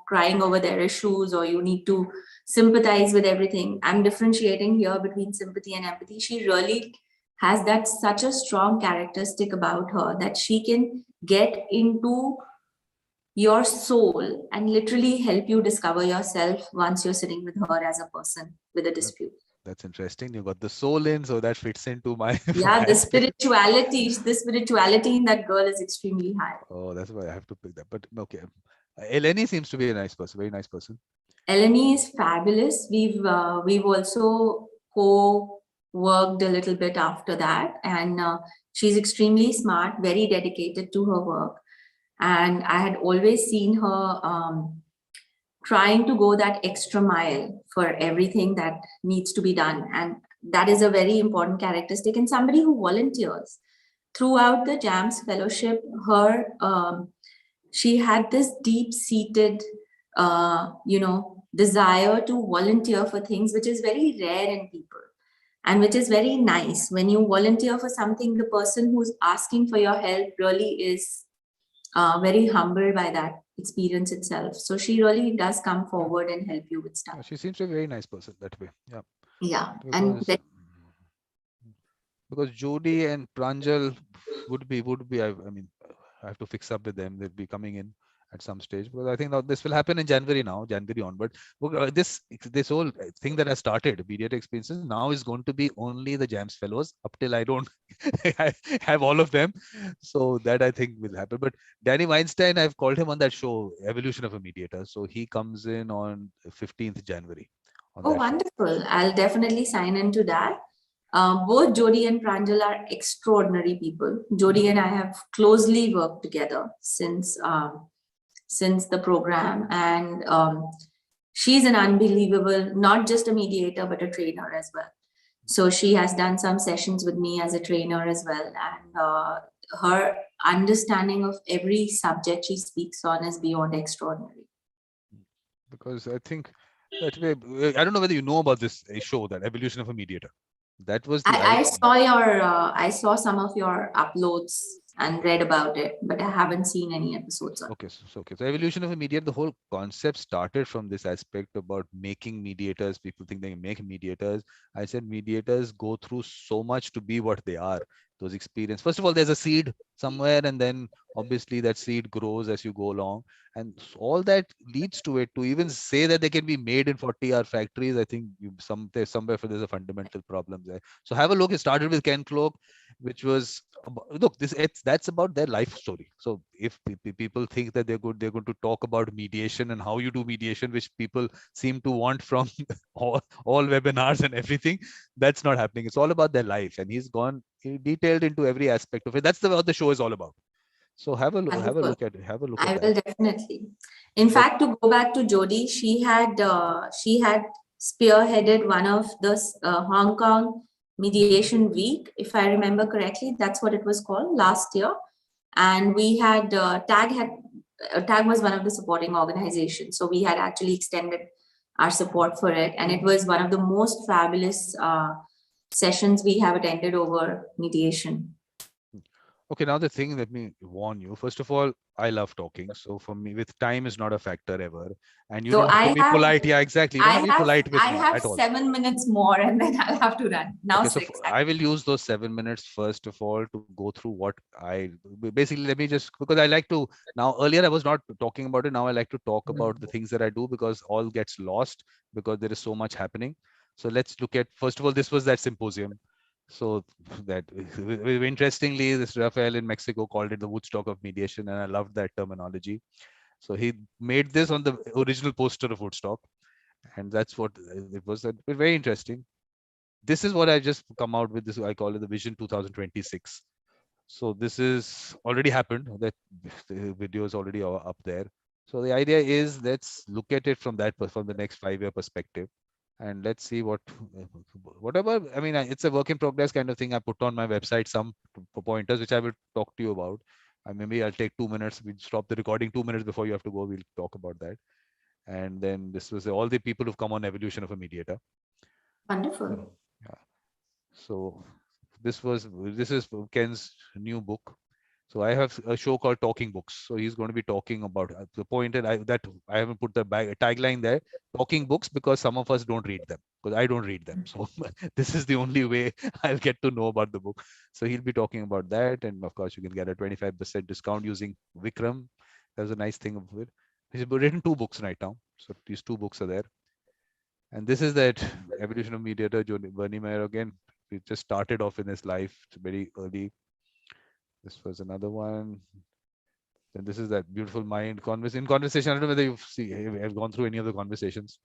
crying over their issues, or you need to sympathize with everything. I'm differentiating here between sympathy and empathy. She really has that such a strong characteristic about her that she can get into your soul and literally help you discover yourself once you're sitting with her as a person with a dispute. That's interesting. You got the soul in, so that fits into my Yeah, the spirituality in that girl is extremely high. Oh, that's why I have to pick that. But okay, Eleni seems to be a nice person, very nice person. Eleni is fabulous. We've also co-worked a little bit after that, and she's extremely smart, very dedicated to her work. And I had always seen her trying to go that extra mile for everything that needs to be done. And that is a very important characteristic in somebody who volunteers. Throughout the JAMS fellowship, she had this deep-seated, desire to volunteer for things, which is very rare in people. and which is very nice. When you volunteer for something, the person who's asking for your help really is very humbled by that experience itself. So she really does come forward and help you with stuff. She seems to be a very nice person that way. Yeah. Yeah, and because Jody and Pranjal would be I mean, I have to fix up with them. They'll be coming in at some stage, because I think now this will happen in January onward. This whole thing that has started, Mediator Experiences, now is going to be only the JAMS fellows up till I don't have all of them. So that I think will happen. But Danny Weinstein, I've called him on that show, Evolution of a Mediator. So he comes in on 15th January. oh, wonderful. I'll definitely sign into that. Both Jody and Pranjal are extraordinary people. Jody and I have closely worked together since the program, and she's an unbelievable, not just a mediator, but a trainer as well. So she has done some sessions with me as a trainer as well, and her understanding of every subject she speaks on is beyond extraordinary. Because I think that way, I don't know whether you know about this show, that Evolution of a Mediator. That was the I saw some of your uploads and read about it, but I haven't seen any episodes on it. Okay, so Evolution of a Mediator, the whole concept started from this aspect about making mediators. People think they can make mediators. I said mediators go through so much to be what they are. Those experience. First of all, there's a seed somewhere, and then obviously that seed grows as you go along, and all that leads to it. To even say that they can be made in 40-hour factories, I think there's somewhere there's a fundamental problem there. So have a look. It started with Ken Cloak, which was look, that's about their life story. So if people think that they're going to talk about mediation and how you do mediation, which people seem to want from all webinars and everything, that's not happening. It's all about their life, and he's gone detailed into every aspect of it. That's what the show is all about. So have a look at it. I will definitely. In fact, to go back to Jody, she had spearheaded one of the Hong Kong Mediation Week, if I remember correctly. That's what it was called last year, and we had TAG was one of the supporting organizations, so we had actually extended our support for it, and it was one of the most fabulous sessions we have attended over mediation. Okay, now the thing, let me warn you. First of all, I love talking. So for me, with time is not a factor ever. And you don't have to be polite. Yeah, exactly. You don't have to be polite with me at all. I have 7 minutes more and then I'll have to run. Now okay, so I will use those 7 minutes first of all to go through what basically, let me just, because I like to, now earlier I was not talking about it. Now I like to talk about the things that I do, because all gets lost because there is so much happening. So let's look at, first of all, this was that symposium. So that interestingly, this Rafael in Mexico called it the Woodstock of mediation, and I loved that terminology. So he made this on the original poster of Woodstock, and that's what it was. Very interesting. This is what I just come out with. This I call it the Vision 2026. So this is already happened. That the video is already up there. So the idea is, let's look at it from the next 5-year perspective. And let's see whatever, I mean, it's a work in progress kind of thing. I put on my website some pointers, which I will talk to you about. Maybe I'll take 2 minutes. We'll stop the recording 2 minutes before you have to go. We'll talk about that. And then this was all the people who've come on Evolution of a Mediator. Wonderful. Yeah. So this is Ken's new book. So I have a show called Talking Books. So he's going to be talking about the point that I haven't put the tagline there, talking books, because some of us don't read them, because I don't read them. So this is the only way I'll get to know about the book. So he'll be talking about that. And of course, you can get a 25% discount using Vikram. That's a nice thing of it. He's written 2 books right now. So these 2 books are there. And this is that Evolution of Mediator, Bernie Mayer again. We just started off in his life very early. This was another one. Then this is that beautiful mind conversation. I don't know whether you've gone through any of the conversations.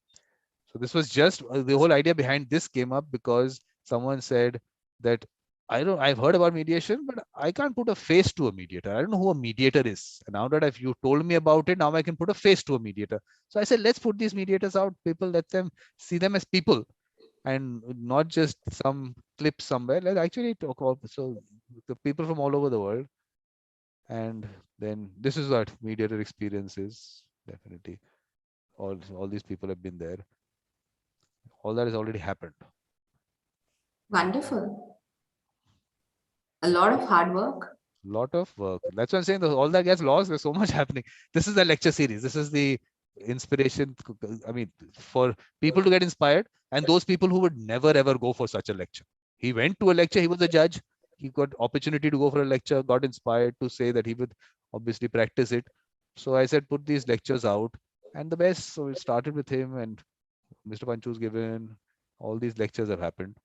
So this was just the whole idea behind this came up because someone said that I've heard about mediation, but I can't put a face to a mediator. I don't know who a mediator is. And now that you told me about it, now I can put a face to a mediator. So I said, let's put these mediators out. People, let them see them as people, and not just some clip somewhere. Let's actually talk about the people from all over the world. And then this is what Mediator Experiences, definitely. All these people have been there. All that has already happened. Wonderful. A lot of hard work. Lot of work. That's what I'm saying. All that gets lost. There's so much happening. This is the lecture series. This is the inspiration. I mean, for people to get inspired, and those people who would never ever go for such a lecture. He went to a lecture. He was a judge. He got opportunity to go for a lecture. Got inspired to say that he would obviously practice it. So I said, put these lectures out, and the best. So it started with him, and Mr. Panchu's given. All these lectures have happened.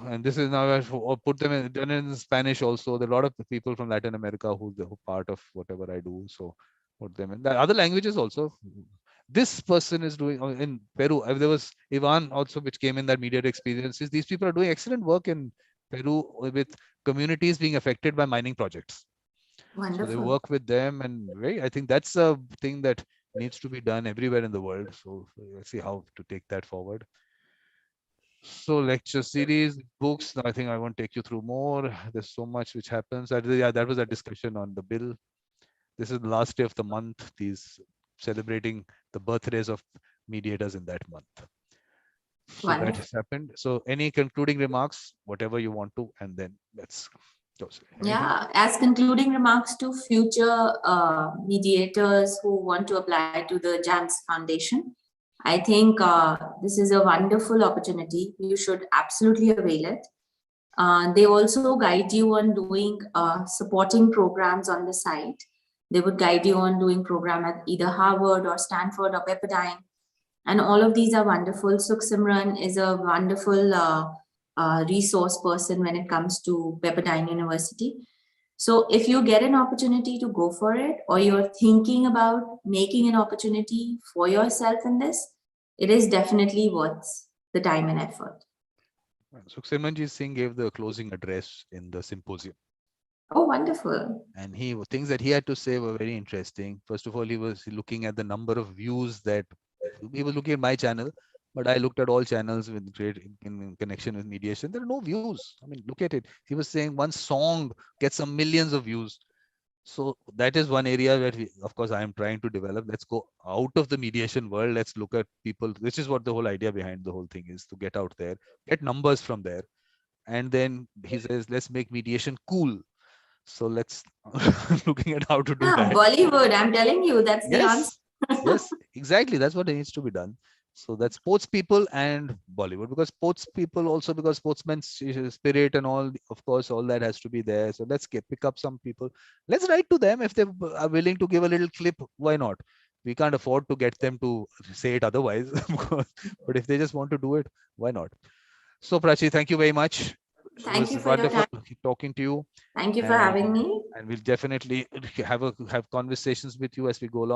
And this is now I've put them in, done in Spanish also. There are a lot of people from Latin America who part of whatever I do. So put them in the other languages also. This person is doing in Peru. There was Iván also, which came in that Mediator Experiences. These people are doing excellent work in Peru with communities being affected by mining projects. Wonderful. So they work with them, and I think that's a thing that needs to be done everywhere in the world. So let's see how to take that forward. So lecture series, books. I think I won't take you through more. There's so much which happens. Yeah, that was a discussion on the bill. This is the last day of the month. These celebrating the birthdays of mediators in that month. So Wonderful. that has happened. So any concluding remarks, whatever you want to, and then let's go. Yeah, as concluding remarks to future mediators who want to apply to the JAMS Foundation, I think this is a wonderful opportunity. You should absolutely avail it. They also guide you on doing supporting programs on the site. They would guide you on doing program at either Harvard or Stanford or Pepperdine. And all of these are wonderful. Sukh Simran is a wonderful resource person when it comes to Pepperdine University. So if you get an opportunity to go for it, or you're thinking about making an opportunity for yourself in this, it is definitely worth the time and effort. So Simranjit Singh gave the closing address in the symposium. Oh, wonderful. And things that he had to say were very interesting. First of all, he was looking at the number of views that he was looking at my channel, but I looked at all channels with great in connection with mediation. There are no views. I mean, look at it. He was saying one song gets some millions of views. So that is one area where of course, I am trying to develop. Let's go out of the mediation world. Let's look at people. This is what the whole idea behind the whole thing is, to get out there, get numbers from there. And then he says, let's make mediation cool. So let's looking at how to do that. Bollywood, I'm telling you, that's the answer. Yes, exactly. That's what needs to be done. So that's sports people and Bollywood, because sports people also, because sportsmen's spirit and all, of course, all that has to be there. So let's pick up some people. Let's write to them if they are willing to give a little clip. Why not? We can't afford to get them to say it otherwise. But if they just want to do it, why not? So Prachi, thank you very much. Thank you for wonderful your time. talking to you. Thank you for having me. And we'll definitely have conversations with you as we go along.